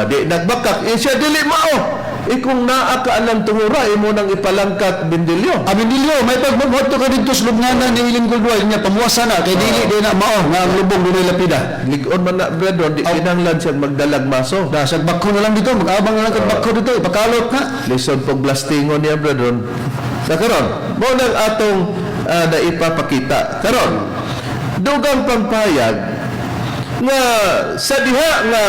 di nagbakak siya dili mao ikong naa ka alang tungura imo nang ipalangkat Bendilio. Bendilio may pagmamhoto ka dito sa lubnganan ni Ellen Goodwife niya pamuwasan na kay dili di na mao nga ang lubong dunay lapida Ligon man na brethren di kinahanglan siya magdalag maso. dasag bakho na lang dito mag-abang na lang kag bakho dito ipakalot na Lisod pag blastingon niya brethren. Sa karon mo nang atong naipapakita. Karon dugang pangpayag nga sa diha nga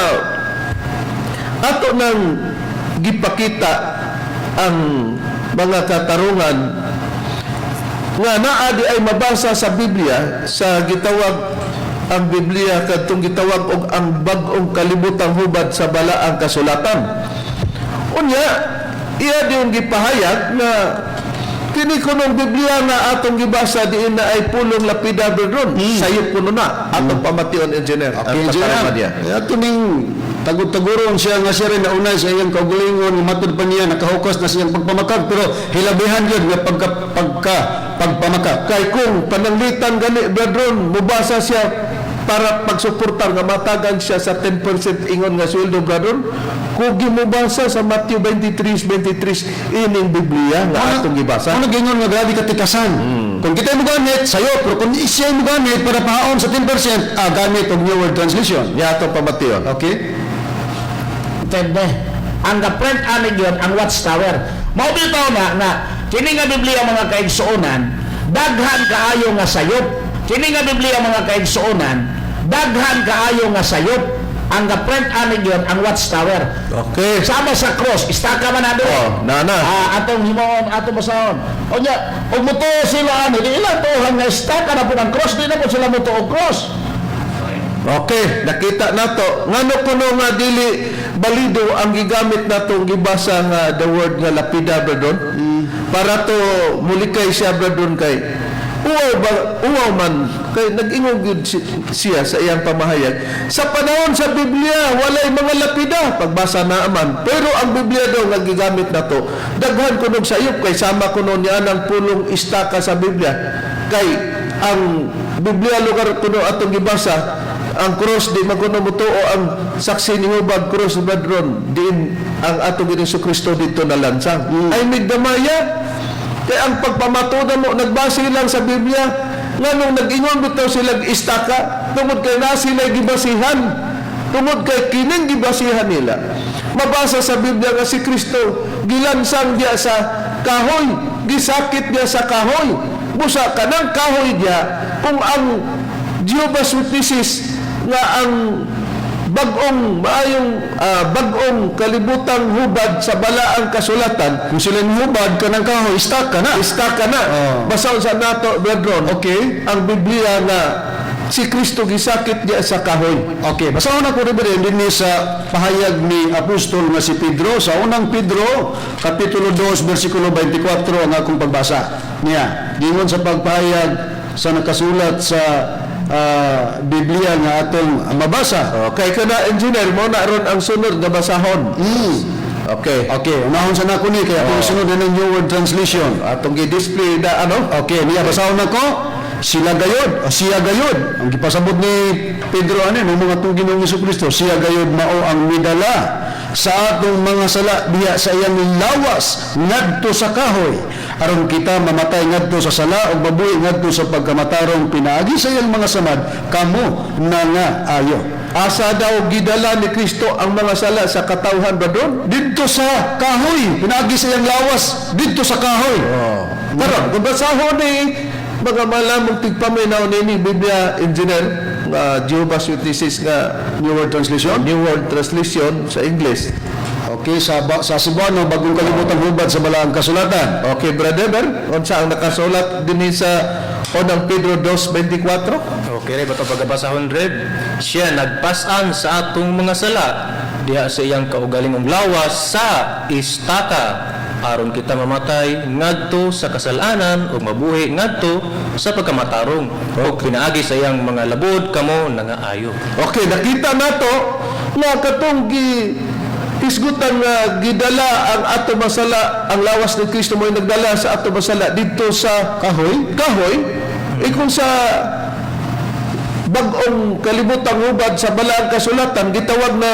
ato nang gipakita ang mga katarungan nga naa di ay mabasa sa Biblia sa gitawag ang Biblia kadtong gitawag og ang bag-ong kalibutang hubad sa balaang kasulatan. Unya iya diyon gipahayag na kini kunong Biblia nga atong gibasa diin na ay pulong lapida brethren sayop kuno na atong pamation engineer okay ang katarungan niya. ato ning tagod-taguron siya nga siya rin naunay sa iyang kaugalingon matod pa niya nakahukas na siyang pagpamakag pero hilabihan yun nga pagpamakag Kay kung pananglitan gani brethren mubasa siya para pagsuportar nga matagan siya sa 10% ingon nga sweldo brethren kung gimubasa sa Matthew 23:23 ining Biblia nga atong gibasa. ano gingon nga grabe katikasan kung kita mo gamit sayo pero kung siya mo gamit para pahaon sa 10% gamit og New World Translation Niya atong pamation. okay Tende. Ang print ani yun, ang watchtower. Mao bitaw na kini nga Biblia mga kaigsuonan, daghan kaayo nga sayop. Kini nga Biblia mga kaigsuonan, daghan kaayo nga sayop. Ang print ani yun, ang watchtower. Okay. Sama sa cross, istaka man na doon. Nana. Atong himon, atong basahon. O niya, og muto sila ani, di ilang tuhan nga istaka na po ng cross, di na po sila muto og cross. Okay, nakita nato ngano kuno nga dili balido ang gigamit natong gibasa nga the word nga lapida brethren para to mulikay siya brethren kay uwaw man kay nag-ingon gyud siya sa iyang pamahayag sa panahon sa Biblia walay mga lapida pagbasa na man pero ang Biblia daw nga gigamit nato daghan kuno sayop kay sama kuno niya nang pulong istaka sa Biblia kay ang Biblia lugar kuno atong gibasa ang cross di maguno mo o ang saksi ni hubag cross brethren din ang ato gid Kristo dito na lansang ay migdamaya kay ang pagpamatuda mo nagbase lang sa Biblia nganong nag-ingon bitaw sila istaka tungod kay na sila gibasihan tungod kay kining gibasihan nila. Mabasa sa Biblia nga si Kristo gilansang diya sa kahoy, gisakit diya sa kahoy. Busa kanang kahoy diya kung ang Jehovah's Witnesses nga ang bagong kalibutang hubad sa balaang kasulatan, Kung sila hubad ka ng kahoy, stuck ka na. istaka na. Basaon sa nato, brethren, Okay. ang Biblia nga si Kristo gisakit diya sa kahoy. Okay, basahon ako rin din sa pahayag ni Apostol nga si Pedro sa unang Pedro, Kapitulo 2, versikulo 24 ang akong pagbasa niya. Gingon sa pagpahayag sa nakasulat sa Biblia nga atong mabasa. Kay kana engineer mo na ron ang sunod nga basahon. Okay. Okay, unahon sa nako ni kaya atong sunod ng New World Translation. Atong gi-display na ano? Okay, niya basahon nako. Sila gayod, o siya gayod. Ang gipasabot ni Pedro ano ng mga tong Ginoong Jesucristo, siya gayod mao ang midala sa atong mga sala diha sa iyang lawas ngadto sa kahoy aron kita mamatay ngadto sa sala ug mabuhi ngadto sa pagkamatarong pinaagi sa iyang mga samad kamo na nga ayo. Asa daw gidala ni Kristo ang mga sala sa katawhan ba doon? Didto sa kahoy, pinaagi sa iyang lawas didto sa kahoy. Karon, kung basahon ni mga malamang tigpaminaw ni Biblia engineer nga Jehovah's Witnesses nga New World Translation. New World Translation sa English. Okay, sa Cebuano, bagong kalibutan hubad sa balaang kasulatan. Okay, brother, unsa ang nakasulat dinhi sa unang Pedro 2:24? Okay, rin, bato pagabasahon rin. Siya nagpasan sa atong mga sala diha sa iyang kaugalingong lawas sa istaka aron kita mamatay ngadto sa kasalanan o mabuhi ngadto sa pagkamatarong o pinaagi sa iyang mga labod kamo nangaayo. Okay, nakita nato nga katong isgutan nga gidala ang ato masala, ang lawas ni Kristo mo nagdala sa ato masala dito sa kahoy. Kung sa bagong kalibutang hubad sa balaang kasulatan gitawag na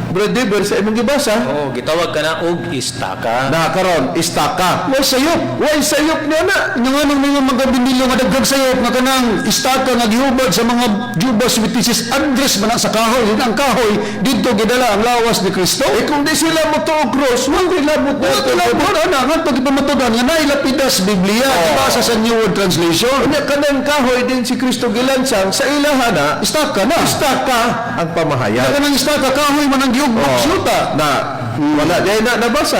Brother, sa imong gibasa, Oo, gitawag ka na og istaka. na karon istaka. Way sayop niya na. Nga nang mga magabinilo nga daghang sayop nga kanang istaka nga gihubad sa mga Jehovah's Witnesses address man sa kahoy. Ang kahoy didto gidala ang lawas ni Kristo. Kung di sila mo to cross, wala labot na ito. Labot ana nga pag ipamatudan nga nailapidas Biblia basa sa New World Translation. Kanya kanang kahoy din si Kristo gilansang sa ilahana, Istaka na. istaka ang pamahayag. Kanang istaka kahoy man ang gihugbok syuta. Na wala diay na nabasa.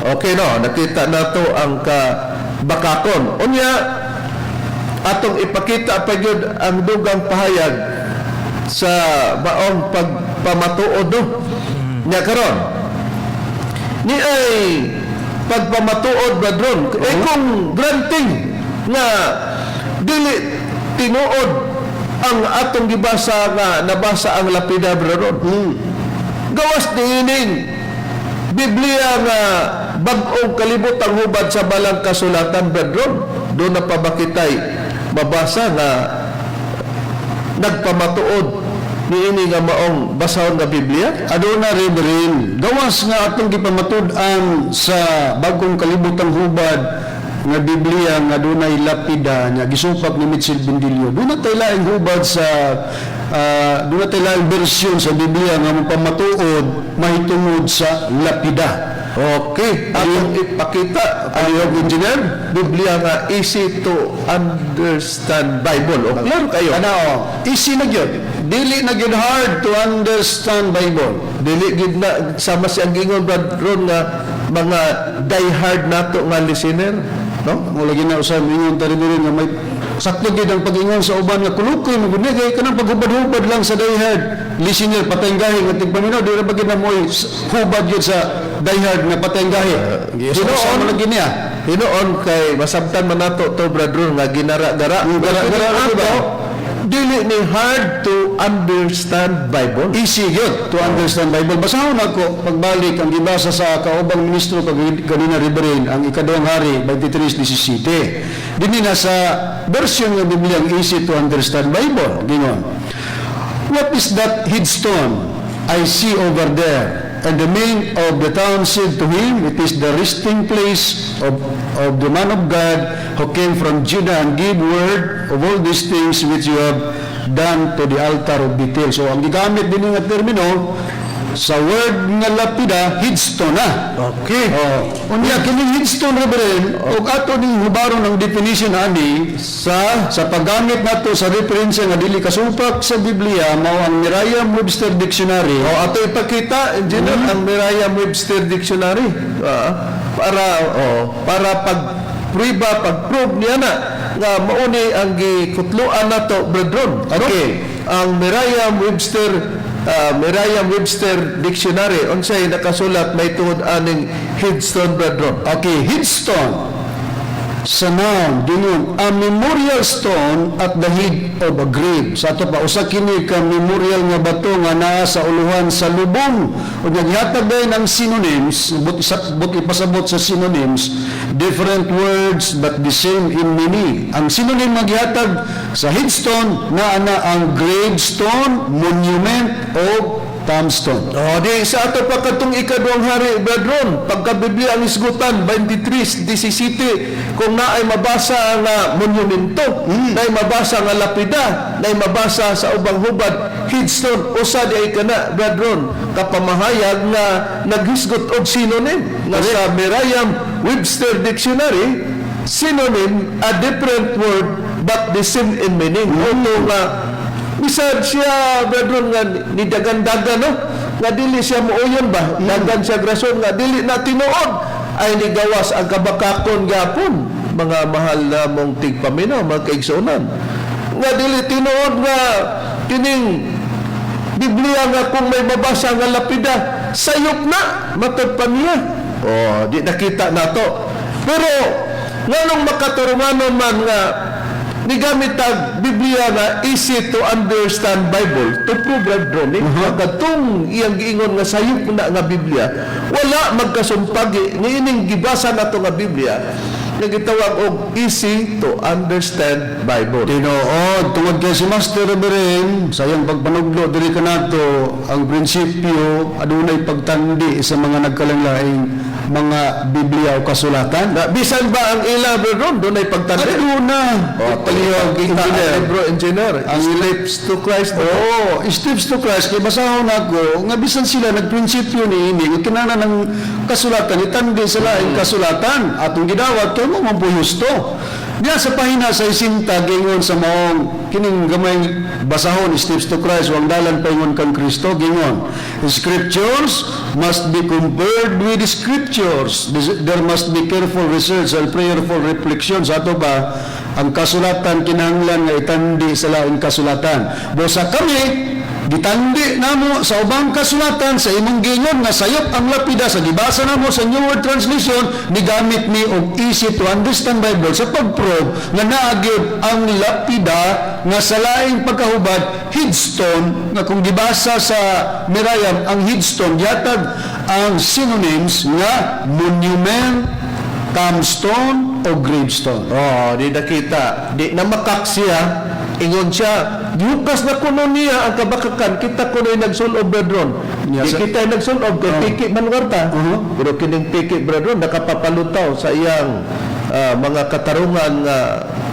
Okay no, nakita na to ang kabakakon. Unya atong ipakita pa gyud ang dugang pahayag sa baong pagpamatuod no. Nya karon ni ay pagpamatuod bradron kung granting nga dili tinuod ang atong gibasa nga nabasa ang lapida bradron. Gawas niining Biblia nga bag-ong kalibutang hubad sa balang kasulatan brethren, doon na pabakitay mabasa nga nagpamatuod niini nga maong basahon nga Biblia. Aduna rin gawas nga atong gipamatud-an sa bagong kalibutang hubad nga Biblia nga dunay lapida nga gisupak ni Mitchell Bindilio. Doon na tayo laing hubad sa doon na tayo laing bersyon sa Biblia nga mapamatuod mahitungod sa lapida. Okay, atong ipakita ang engineer Biblia nga easy to understand Bible. O klaro kayo. Easy na gyud. Dili na gyud hard to understand Bible. Dili gid na sama siyang gingon ron nga mga die-hard nato nga listener, no? Mo lagi na usab ingon ta rin nga may sakto gid ang pag-ingon sa uban nga kulukoy mo gud kay kanang paghubad-hubad lang sa diehard listener patayng gahi nga tigpaminaw di ra bagid na moy hubad gyud sa diehard nga patayng gahi. Hinuon mo lagi niya. Hinuon kay masabtan man nato to brethren nga ginara-gara. Dili ni hard to understand Bible. Easy gyud to understand Bible. Basahon ako pagbalik ang gibasa sa kaubang ministro kanina Riberin ang ikaduhang hari 23:17. Dinhi na sa version ng Biblia ang easy to understand Bible. Gingon. What is that headstone I see over there? And the man of the town said to him, it is the resting place of the man of God who came from Judah and gave word of all these things which you have done to the altar of Bethel. So ang gigamit din nga termino sa word nga lapida, headstone na. Okay. Unya kining headstone, Reverend, ug ato ning hubaron ang definition ani sa paggamit nato sa reference nga dili kasupak sa Biblia mao ang Merriam-Webster Dictionary. Ato ipakita, engineer, ang Merriam-Webster Dictionary. Para pag-prove niya na nga mauni ang gikutloan nato, brethren. Okay. Ang Merriam-Webster Dictionary unsay nakasulat may tungod aning headstone, brethren. Okay, headstone. Sa noun, dinun, a memorial stone at the head of a grave. Sa ato pa, usa kini ka memorial nga bato nga naa sa uluhan sa lubong. O naghatag din ang synonyms, but ipasabot sa synonyms, different words but the same in meaning. Ang synonym nga gihatag sa headstone, naa na ang gravestone, monument, o tombstone. Di sa ato pa katong ikaduhang hari, brethren, pagka Biblia ang isgutan 23:17, kung naay mabasa nga monumento, naay mabasa nga lapida, naay mabasa sa ubang hubad headstone, usa di ay kana, brethren, kapamahayag nga naghisgot og synonym nga sa Merriam-Webster Dictionary, synonym a different word but the same in meaning. Oto nga bisag siya, brethren, nga ni dagan-dagan, no? Nga dili siya muuyon ba? Dagan siya grason nga dili na tinuod ay nigawas ang kabakakon gapon, mga mahal na mong tigpaminaw, mga kaigsunan. Nga dili tinuod nga kining Biblia nga kung may mabasa nga lapida, sayop na, matod pa niya. Di nakita nato. Pero nganong makaturunganon man nga nigamit ang Biblia na easy to understand Bible to prove brethren, katong iyang giingon nga sayop na nga Biblia, wala magkasumpagi niining gibasa nato nga Biblia nga gitawag og easy to understand Bible. Tinuod, tungod kay si Master Reverend, sa iyang pagpanuglo, diri ka nato, ang prinsipyo, adunay pagtandi sa mga nagkalanglaing mga Biblia o kasulatan. Bisan ba ang ila, brethren, doon ay pagtanda? Aduna. Palihog kita ang libro, engineer. Ang Steps to Christ. Steps to Christ. Kaya basahon ako, nga bisan sila nagprinsipyo ni ini, kinana ng kasulatan, itandi sila ang kasulatan, atong gidawat, kaya mo mampuhusto. Diya sa pahina sa isinta, gingon sa maong kining gamay basahon, Steps to Christ, wang dalan paingon kang Kristo, gingon, Scriptures must be compared with the Scriptures. There must be careful research and prayerful reflection. Sa ato ba, ang kasulatan kinahanglan nga itandi sa laing kasulatan. Bosa kami, gitandi namo sa ubang kasulatan sa imong gingon nga sayop ang lapida sa gibasa namo sa New World Translation, nigamit mi og easy to understand Bible sa pagprove nga naagid ang lapida nga sa laing pagkahubad headstone, nga kung gibasa sa Merriam ang headstone yatag ang synonyms nga monument, tombstone o gravestone. Di nakita, di namakak siya, ingon siya, gihukas na kuno niya ang kabakakan, kita kuno yung nagsulob, brethren. Di kita yung nagsulob, kay Piki Manwarta. Pero kining Piki, brethren, nakapapalutaw sa iyang mga katarungan nga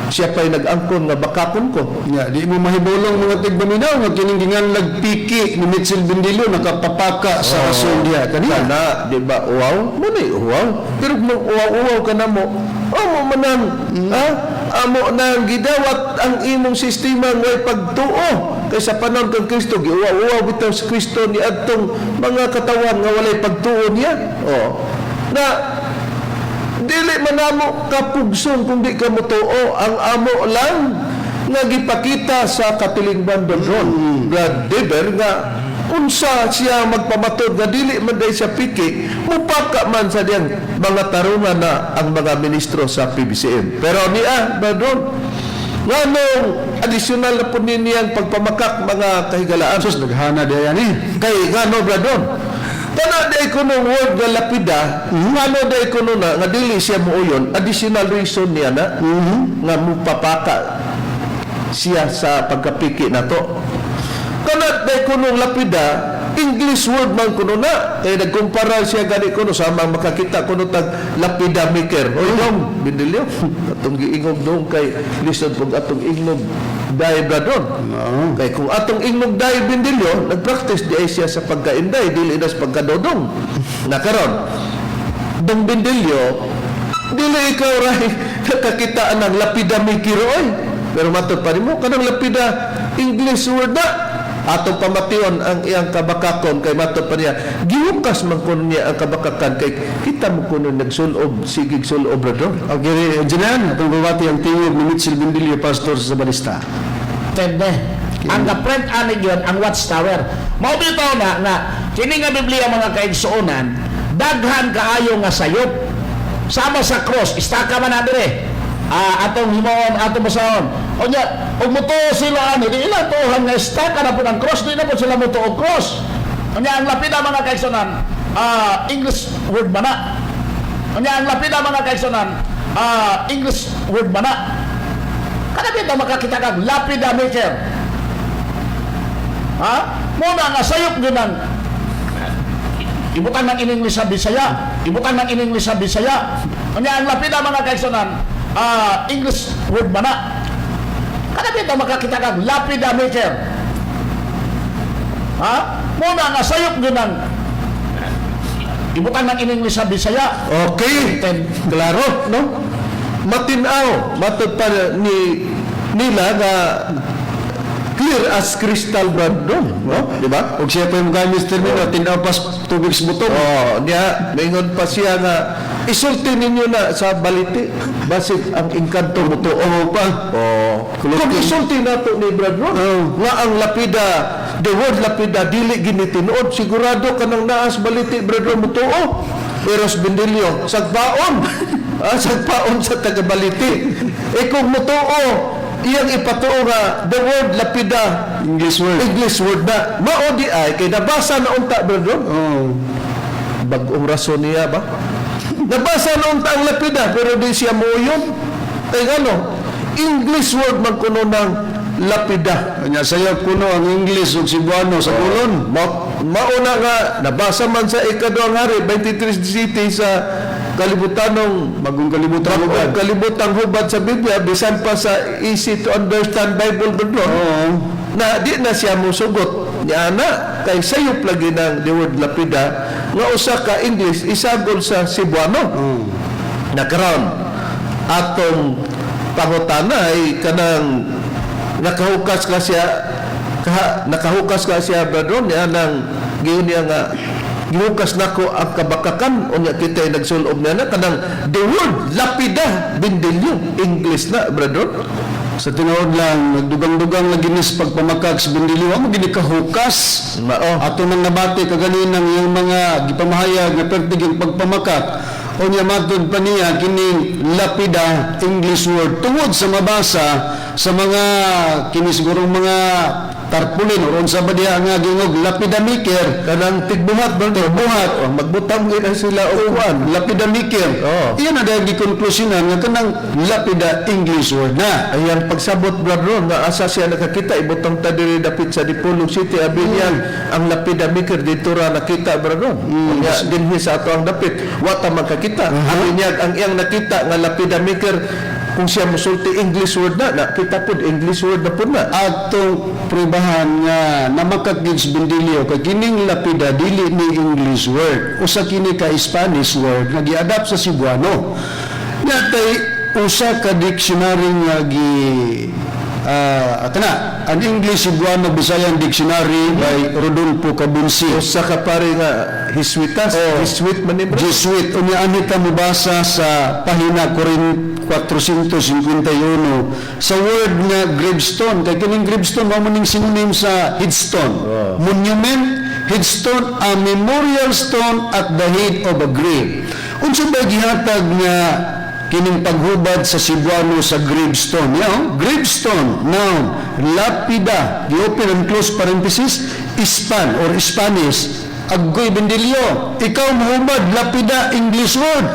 siya pa'y nag-angkon nga bakakon ko. Di mo mahibulong mga tigbaminaw nga kining ginganlag Piki ni Mitchell Bindilio nakapapaka sa rason diya kanina. Kana, di ba, uwaw? Muna uwaw. Pero kung uwaw-uwaw ka na mo, amo manang, amo nang gidawat ang imong sistema ngay pagtuo kaysa panahon kang Kristo, giuwaw-uwaw bitaw sa Kristo ni adtong mga katawan nga walay pagtuo niya. Na dili man amo kapugson kung di ka mutuo, ang amo lang nga gipakita sa katilingban doon. Brad Deber nga unsa siya magpamatod nga dili man day siya piki, mupaka man sa diyang mga tarungan na ang mga ministro sa PBCM. Pero niya, Bradron, nganong additional na po niyang pagpamakak mga kahigalaan. Sus naghana diya ni. Kay ngano, Bradron, kana day ko nung word nga lapida, ngano day ko nung nga dili siya muuyon, additional reason niya na nga mupapaka siya sa pagkapiki na to. Kanat day kunong lapida, English word man kuno na. Kaya nagkumpara siya gani kuno sa mga makakita kuno tag lapida maker. O yung, Bindilyo, atong giingog doon kay lisod pag atong ingnog dahil bradron. Kaya kung atong ingnog dahil bindilyo, nag-practice di ay siya sa pagkainday, dili na sa pagkadodong. Nakaroon, dong bindilyo, dili ikaw ray nakakitaan ng lapida may kiroy. Pero matod pa rin mo, kanang lapida, English word na. Atong pamation ang iyang kabakakon kay matod pa niya, gihukas man kuno niya ang kabakakan kay kita mo kuno nagsulob, sigig sulob bradron. Okay, Janan, atong babati ang tingog ni Mitchell Bindilio, pastor sa Balista. Tende. Ang ka-print anig yun, ang watchtower. Mao bitaw na kini nga Biblia mga kaigsuonan, daghan kaayo nga sayop. Sama sa cross, istaka man na dire. Atong himon, atong basaon. O nya, og mutuo sila ani, di ila tuhan nga istaka na po ng cross, di na po sila mutuo cross. O nya, ang lapida mga kaigsuonan, English word mana. O nya, ang lapida mga kaigsuonan, English word mana. Kada kita makakita kag lapida maker. Muna nga sayop ginang ibutan ng in-English sa Bisaya. Ibutan ng in-English sa Bisaya. Kanya ang lapida mga kaigsuonan, English word mana. Kada kita makakita kag lapida maker. Muna nga sayop ginang ibutan ng in-English sa Bisaya. Okay, klaro, no? Matinaw, matod pa nila nga clear as crystal bradron, no? Di ba? Og siya pa yung mga Mr. Mino, tinapas tubig sa butong. Niya, maingon pa siya nga isulti ninyo na sa baliti basit ang engkanto mo to pa. Kung isulti nato ni bradron nga ang lapida, the word lapida dili ginitinuod, sigurado kanang naas baliti bradron mo to. Pero sa Bindilyo, sagpaon. Sagpaon sa tagabaliti. Kung mo to iyang ipatuo nga the word lapida English word na mao di ay kay nabasa na unta bro. Bag-ong rason niya ba nabasa na unta ang lapida pero di siya muuyon ay ano English word man kuno ng lapida Kanya sayap kuno ang English ug Cebuano sa kulon. Mauna nga nabasa man sa ikaduhang hari 23 city sa kalibutanong Bagong kalibutan hubad sa Biblia bisan pa sa easy to understand Bible bro. Na di na siya musugot niya na kay sayop lagi ng the word lapida nga usa ka English isagol sa Cebuano. Nakaroon atong pangutana ay kanang nakahukas ka siya bro niya nang giyon niya nga gihukas nako ang kabakakan unya kitay nagsulob niya na kanang the word lapida Bindilyo English na brother. Sa tinuod lang, nagdugang-dugang lagi nis pagpamakag sa Bindilyo. Amo gini kahukas. Ato nang nabati kaganinang yung mga gipamahayag na pertiging pagpamakak. O niya matod pa niya kining lapida English word tungod sa mabasa sa mga kini siguro mga tarpulin o sa badiya nga gingog lapida maker Kanang tigbuhat ba buhat magbutang gina sila upuan lapida maker. Iyan na dahil gikonklusyonan nga kanang lapida English word na. Ayan pagsabot brother nga asa siya nakakita ibutang ta diri dapit sa Dipolog City abilyan ang lapida maker dito ra nakita brother. Nga dinhi sa ato ang dapit wa ta makakita. Abinyag ang iyang nakita nga lapida maker kung siya musulti English word na kita pod English word na pod na. Atong pribahan nga namakakig sa Bindilyo kay kining lapida dili ni English word usa kini ka Spanish word nga gi-adapt sa Cebuano. Natay usa ka dictionary nga an English Cebuano Bisayan Dictionary by Rodolfo Cabunsi. Usa ka pare nga Jesuitas, Jesuit man ni bro. Jesuit unya ani ta mobasa sa pahina 451 sa word nga gravestone kay kining gravestone mao ning synonym sa headstone. Monument, headstone, a memorial stone at the head of a grave. Unsa ba gihatag nga kining paghubad sa Cebuano sa gravestone? Gravestone, noun, lapida, the open and close parenthesis, Ispan or Spanish, Aggoy Bendilio, ikaw Muhammad lapida English word.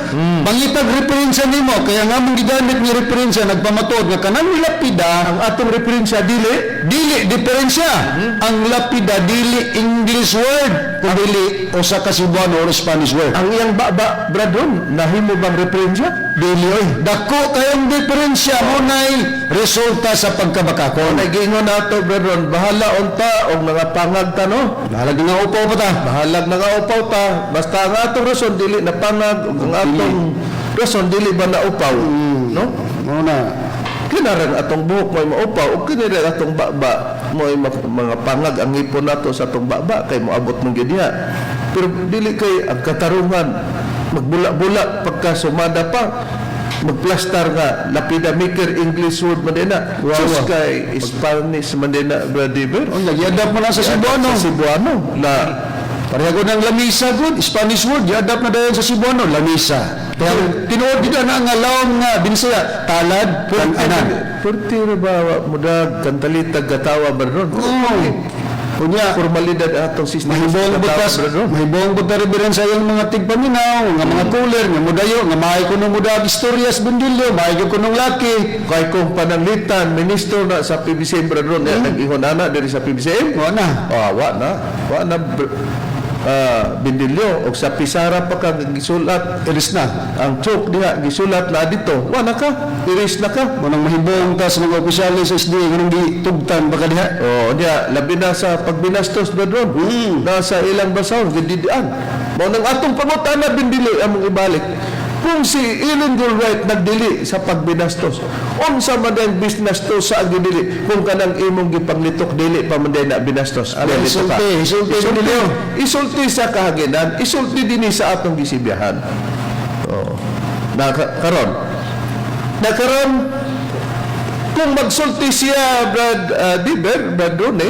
Mangitag referensya nimo kaya nga mong gigamit ni referensya nagpamatod nga kanang lapida Ang atong referensya dili diferensya. Ang lapida dili English word kundi usa ka Cebuano or Spanish word. ang iyang baba bradon nahimo bang referensya? Dili oy, dako kayong diferensya mo nay resulta sa pagkabakakon. Nagingon nato bradon bahala unta og mga pangag ta no. Bahalag nga upaw pa ta. Bahalag na nga upaw ta basta ang atong rason dili na pangag ug ang atong rason dili ba na upaw no? Mao na. Kinaran atong buhok mo'y maupaw o kinaran atong baba mo'y mga pangag ang ipon nato sa atong baba kay moabot mong gidya. Pero dili kay ang katarungan magbula-bula pagka sumada pa magplastar nga lapida maker English word man din na. Sus kay Spanish man din na bradiver. Oh, nagyadap mo na sa Cebuano. Sa Cebuano na Pareha ko ng lamisa good, Spanish word, yadap na dayon sa Cebuano, lamisa. Pero tinuod kita na nga lawom nga binsaya, talad, anan. Purti ra ba mudag kantalitag gatawa baron. Kunya, Formalidad atong sistema mahibong butas, mahibong butas ribiran sa iyong mga tigpaminaw, nga mga cooler, nga mudayo, nga maay ko nung mudag istoryas bundilyo, maay ko nung laki. kay kung pananglitan ministro na sa PBCM bradron nag-ingon ana diri sa PBCM. Wa na. Wa na bindilyo og sa pisara pa ka gisulat Iris na. ang chok diha gisulat na dito. Wa na ka, iris na ka. Manang mahibong tas ng opisyal sa SD, ganun gitugtan baka diha. Diya labi na sa pagbinastos bradron. Nasa ilang basaw gididian. Mao nang atong pangutana bindili among ibalik. Kung si Ellen Gulwright nagdili sa pagbinastos, unsa man ang business to sa agdili kung kanang imong gipanglitok dili pa man na binastos. Ano, isulti Isulti sa kahaginan, isulti dinhi sa atong gisibyahan. Nakaron kung magsulti siya Brad Rone,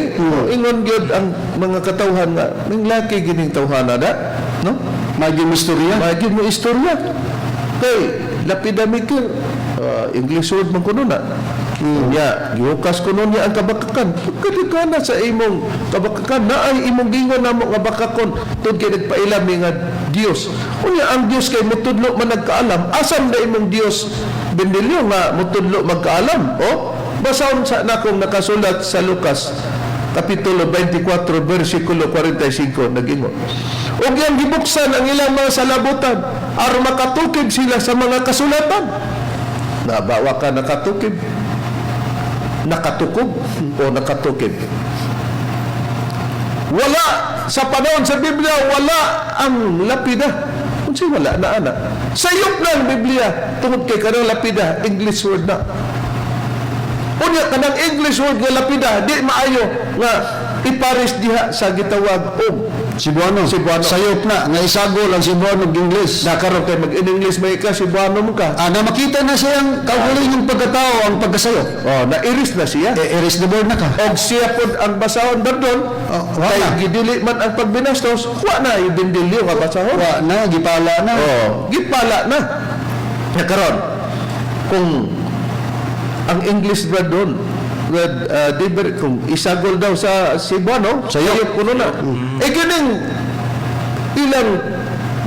ingon gyud ang mga katawhan nga ning laki gining tawhana da, no? Maging istorya. Magin mo istorya. Kay lapida maker English word man kuno na. Nya gihukas kuno niya ang kabakakan. Kadagana sa imong kabakakan na ay imong gingon namo nga bakakon tud kay nagpailam nga Dios. Unya ang Dios kay mutudlo man nagkaalam. Asam na imong Dios bendilyo nga mutudlo magkaalam? Basahon sa nakong nakasulat sa Lucas Kapitulo 24, versikulo 45, nag-ingon. Huwag yang gibuksan ang ilang mga salabutan aron makatukib sila sa mga kasulatan. Nabawa ka nakatukib? Nakatukob o nakatukib? Wala sa panahon sa Biblia, wala ang lapida. Kung siya wala na anak. Sayop na ang Biblia tungod kay kanang lapida, English word na. Unya kanang English word nga lapida di maayo nga ipares diha sa gitawag og Cebuano. Sayop na nga isagol ang Cebuano ug English. nakaroon kay mag-English may ka Cebuano mo ka. Na makita na siyang kaugaling yung pagkatao ang pagkasayop. Na-iris na siya. Erase the board na ka. Og siya pod ang basahon bardon. Wa Kay na. gidili man ang pagbinastos, wa na yung bindilyo nga basahon. Wa na, gipala na. Gipala na. Nakaroon kung ang English bardon kung isagol daw sa Cebuano, sayop kuno na. Ganing ilang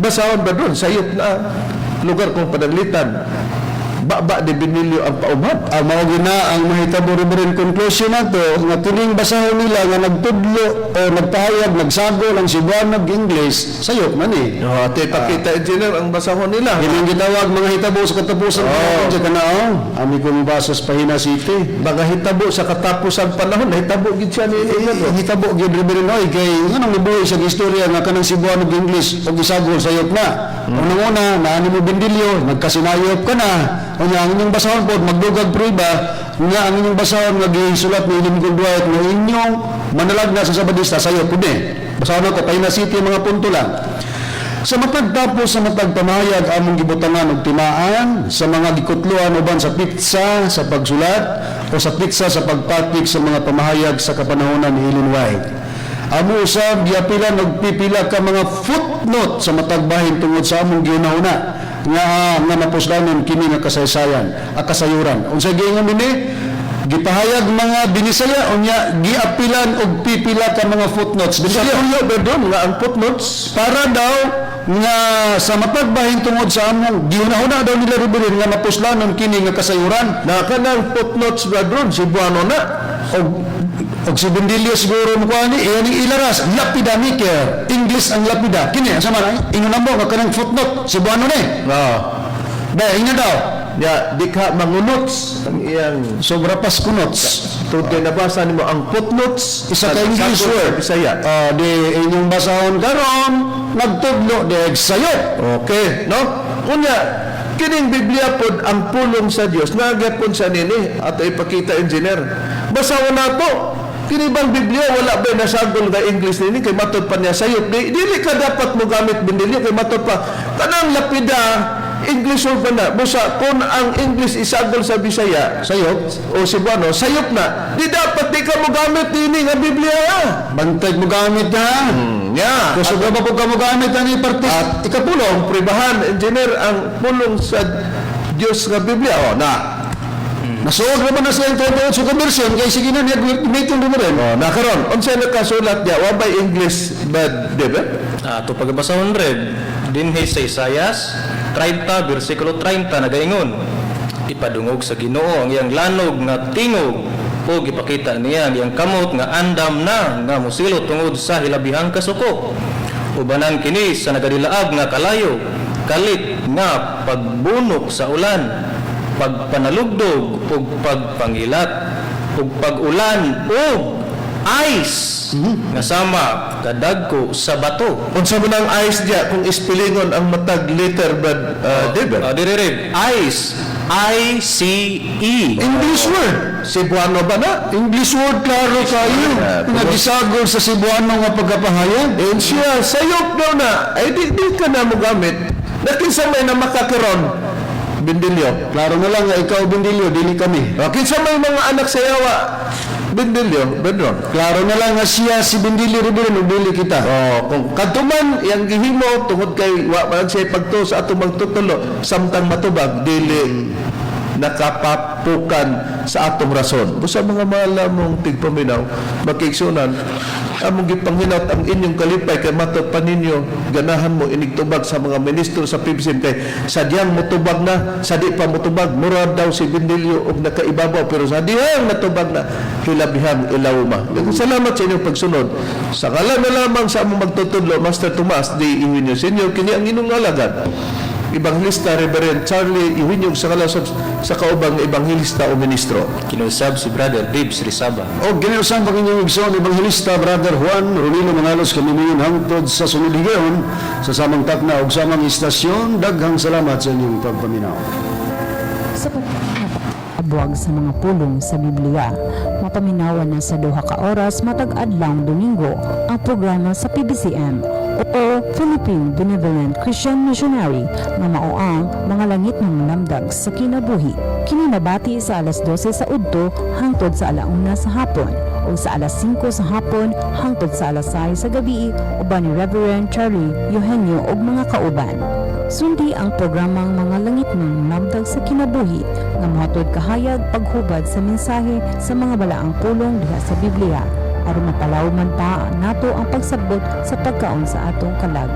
basahon ba doon? Sayop na lugar kung pananglitan. Baba de binilyo ang paumab. Mao gina ang mahitabo rin conclusion nato nga tuning basahon nila nga nagtudlo o nagpahayag nagsagol ang Cebuano ug English sayop man ni. Ate pakita engineer ang basahon nila. Kining gitawag mga hitabo sa katapusan panahon sa kanao. Ami kong basa sa Pahina City. Mga hitabo sa katapusan panahon, hitabo gid siya ni Hitabo gyud rin oy kay nganong nibuhi sa istorya nga kanang Cebuano ug English ug isagol sayop na. Unang-una naani mo bindilyo, nagkasinayop ka na. Unya ang inyong basahon pod magdugag prueba nga ang inyong basahon nga gisulat ni Ellen Gulwright nga inyong manalag na sa Sabadista sayo pud ni. Basahon ko Pahina City mga punto lang. Sa matagtapos sa matagpamayag among gibutangan og timaan sa mga gikutloan uban sa pitsa sa pagsulat o sa pitsa sa pagpatik sa mga pamahayag sa kapanahonan ni Ellen White. Amo usab giapilan og pipila ka mga footnote sa matagbahin tungod sa among giunahuna nga mapusdanon kini nga kasaysayan, kasayuran. Unsa giingon nini? gipahayag mga binisaya unya giapilan og pipila ka mga footnotes Sa binisaya tuyo ba doon nga ang footnotes? para daw nga sa mapagbahin tungod sa among gihuna-huna daw nila Rubilin nga mapuslanon kini nga kasayuran Na kanang footnotes ba doon, si Buano na. og si Bendilio siguro mo kuha ni iyan ilaras lapida maker English ang lapida kini sa man inunambo nga kanang footnote si Buano ni dahil ina daw Ya, di ka mangunots ang iyang sobra pas kunots Tutoy nabasa nimo ang footnotes isa ka English sa word Bisaya. di inyong basahon karon nagtudlo di sayo Okay, no? Kunya, kining Biblia pod ang pulong sa Dios nagapon sa nini at ipakita engineer. Basaw na to. Kini bang Biblia wala ba nasagol nga English nini kay matod pa niya sayop. Dili ka dapat mo gamit Biblia kay matod pa kanang lapida English word pa na. Busa kung ang English isagol sa Bisaya, sayop o Cebuano, sayop na. Di dapat di ka mo gamit nini nga Biblia. bantay mo gamit na Yeah. Kung sobra pa po ka mo gamit na ni partis At ikapulong pribahan, engineer, ang pulong sa Diyos nga Biblia. Na. nasuod naman na siya yung totoo sa conversion kaya sige na nag-meeting din mo rin Nakaroon, unsa nakasulat niya, wa by English, but, di ba? Ato pagbasahon red dinhi sa Isayas 30 bersikulo 30 nagaingon ipadungog sa Ginoo ang iyang lanog nga tingog o gipakita niya ang iyang kamot nga andam na nga musilo tungod sa hilabihang kasuko ubanan kini sa nagadilaag nga kalayo kalit nga pagbunok sa ulan pagpanalugdog ug pagpangilat ug pagulan ug ice nga sama kadagko sa bato. Unsa man ang ice diya kung ispilingon ang matag letter bad di ba? Dire ice I-C-E English word Cebuano ba na? English word klaro kayo nagisagol sa Cebuano nga pagkapahayag And siya, sayop daw na, ay di ka na mo gamit. Nakinsa may na makakaroon, Bindilyo. klaro na lang nga ikaw Bendilio dili kami Kinsa may mga anak sa yawa, Bindilyo, Bedron. klaro na lang nga siya si Bendilio Rubilin ug dili kita Kung katuman yang gihimo tungod kay wa man siya pagto sa atong magtutulo samtang matubag dili nakapapukan sa atong rason. Busa mga malamong tigpaminaw makigsunan among gipanghinat ang inyong kalipay kay matod pa ninyo ganahan mo inigtubag sa mga ministro sa PIBSIM kay sadyang motubag na sa di pa motubag murad daw si Bendilio og nakaibabaw pero sa dihang natubag na hilabihang ilawma. Salamat sa inyong pagsunod. Sa ngalan na lamang sa among magtutudlo Master Tomas D. Iwinyo Senior kini ang inyong alagad Ebanghilista Reverend Charlie Iwinyog sa kalasab sa kaubang ebanghilista o ministro. kinusab si Brother Dibs Rizaba o ginusang Panginoong Igsoon Ebanghilista Brother Juan Rolino Mangalos kami ngayon hangtod sa sunod higayon sa samang takna ug samang istasyon daghang salamat sa inyong pagpaminaw. Sa pagbuwag sa mga pulong sa Biblia, mapaminawan na sa duha ka oras matag adlawng Domingo ang programa sa PBCM o Philippine Benevolent Christian Missionary nga mao ang mga langit ng lamdag sa kinabuhi. Kininabati sa alas 12 sa udto hangtod sa alauna sa hapon o sa alas 5 sa hapon hangtod sa alas 6 sa gabi uban ni Reverend Charlie Eugenio ug mga kauban. Sundi ang programang mga langit ng lamdag sa kinabuhi nga mohatod kahayag paghubad sa mensahe sa mga balaang pulong diha sa Biblia aron mapalawman pa nato ang pagsabot sa pagkaon sa atong kalag.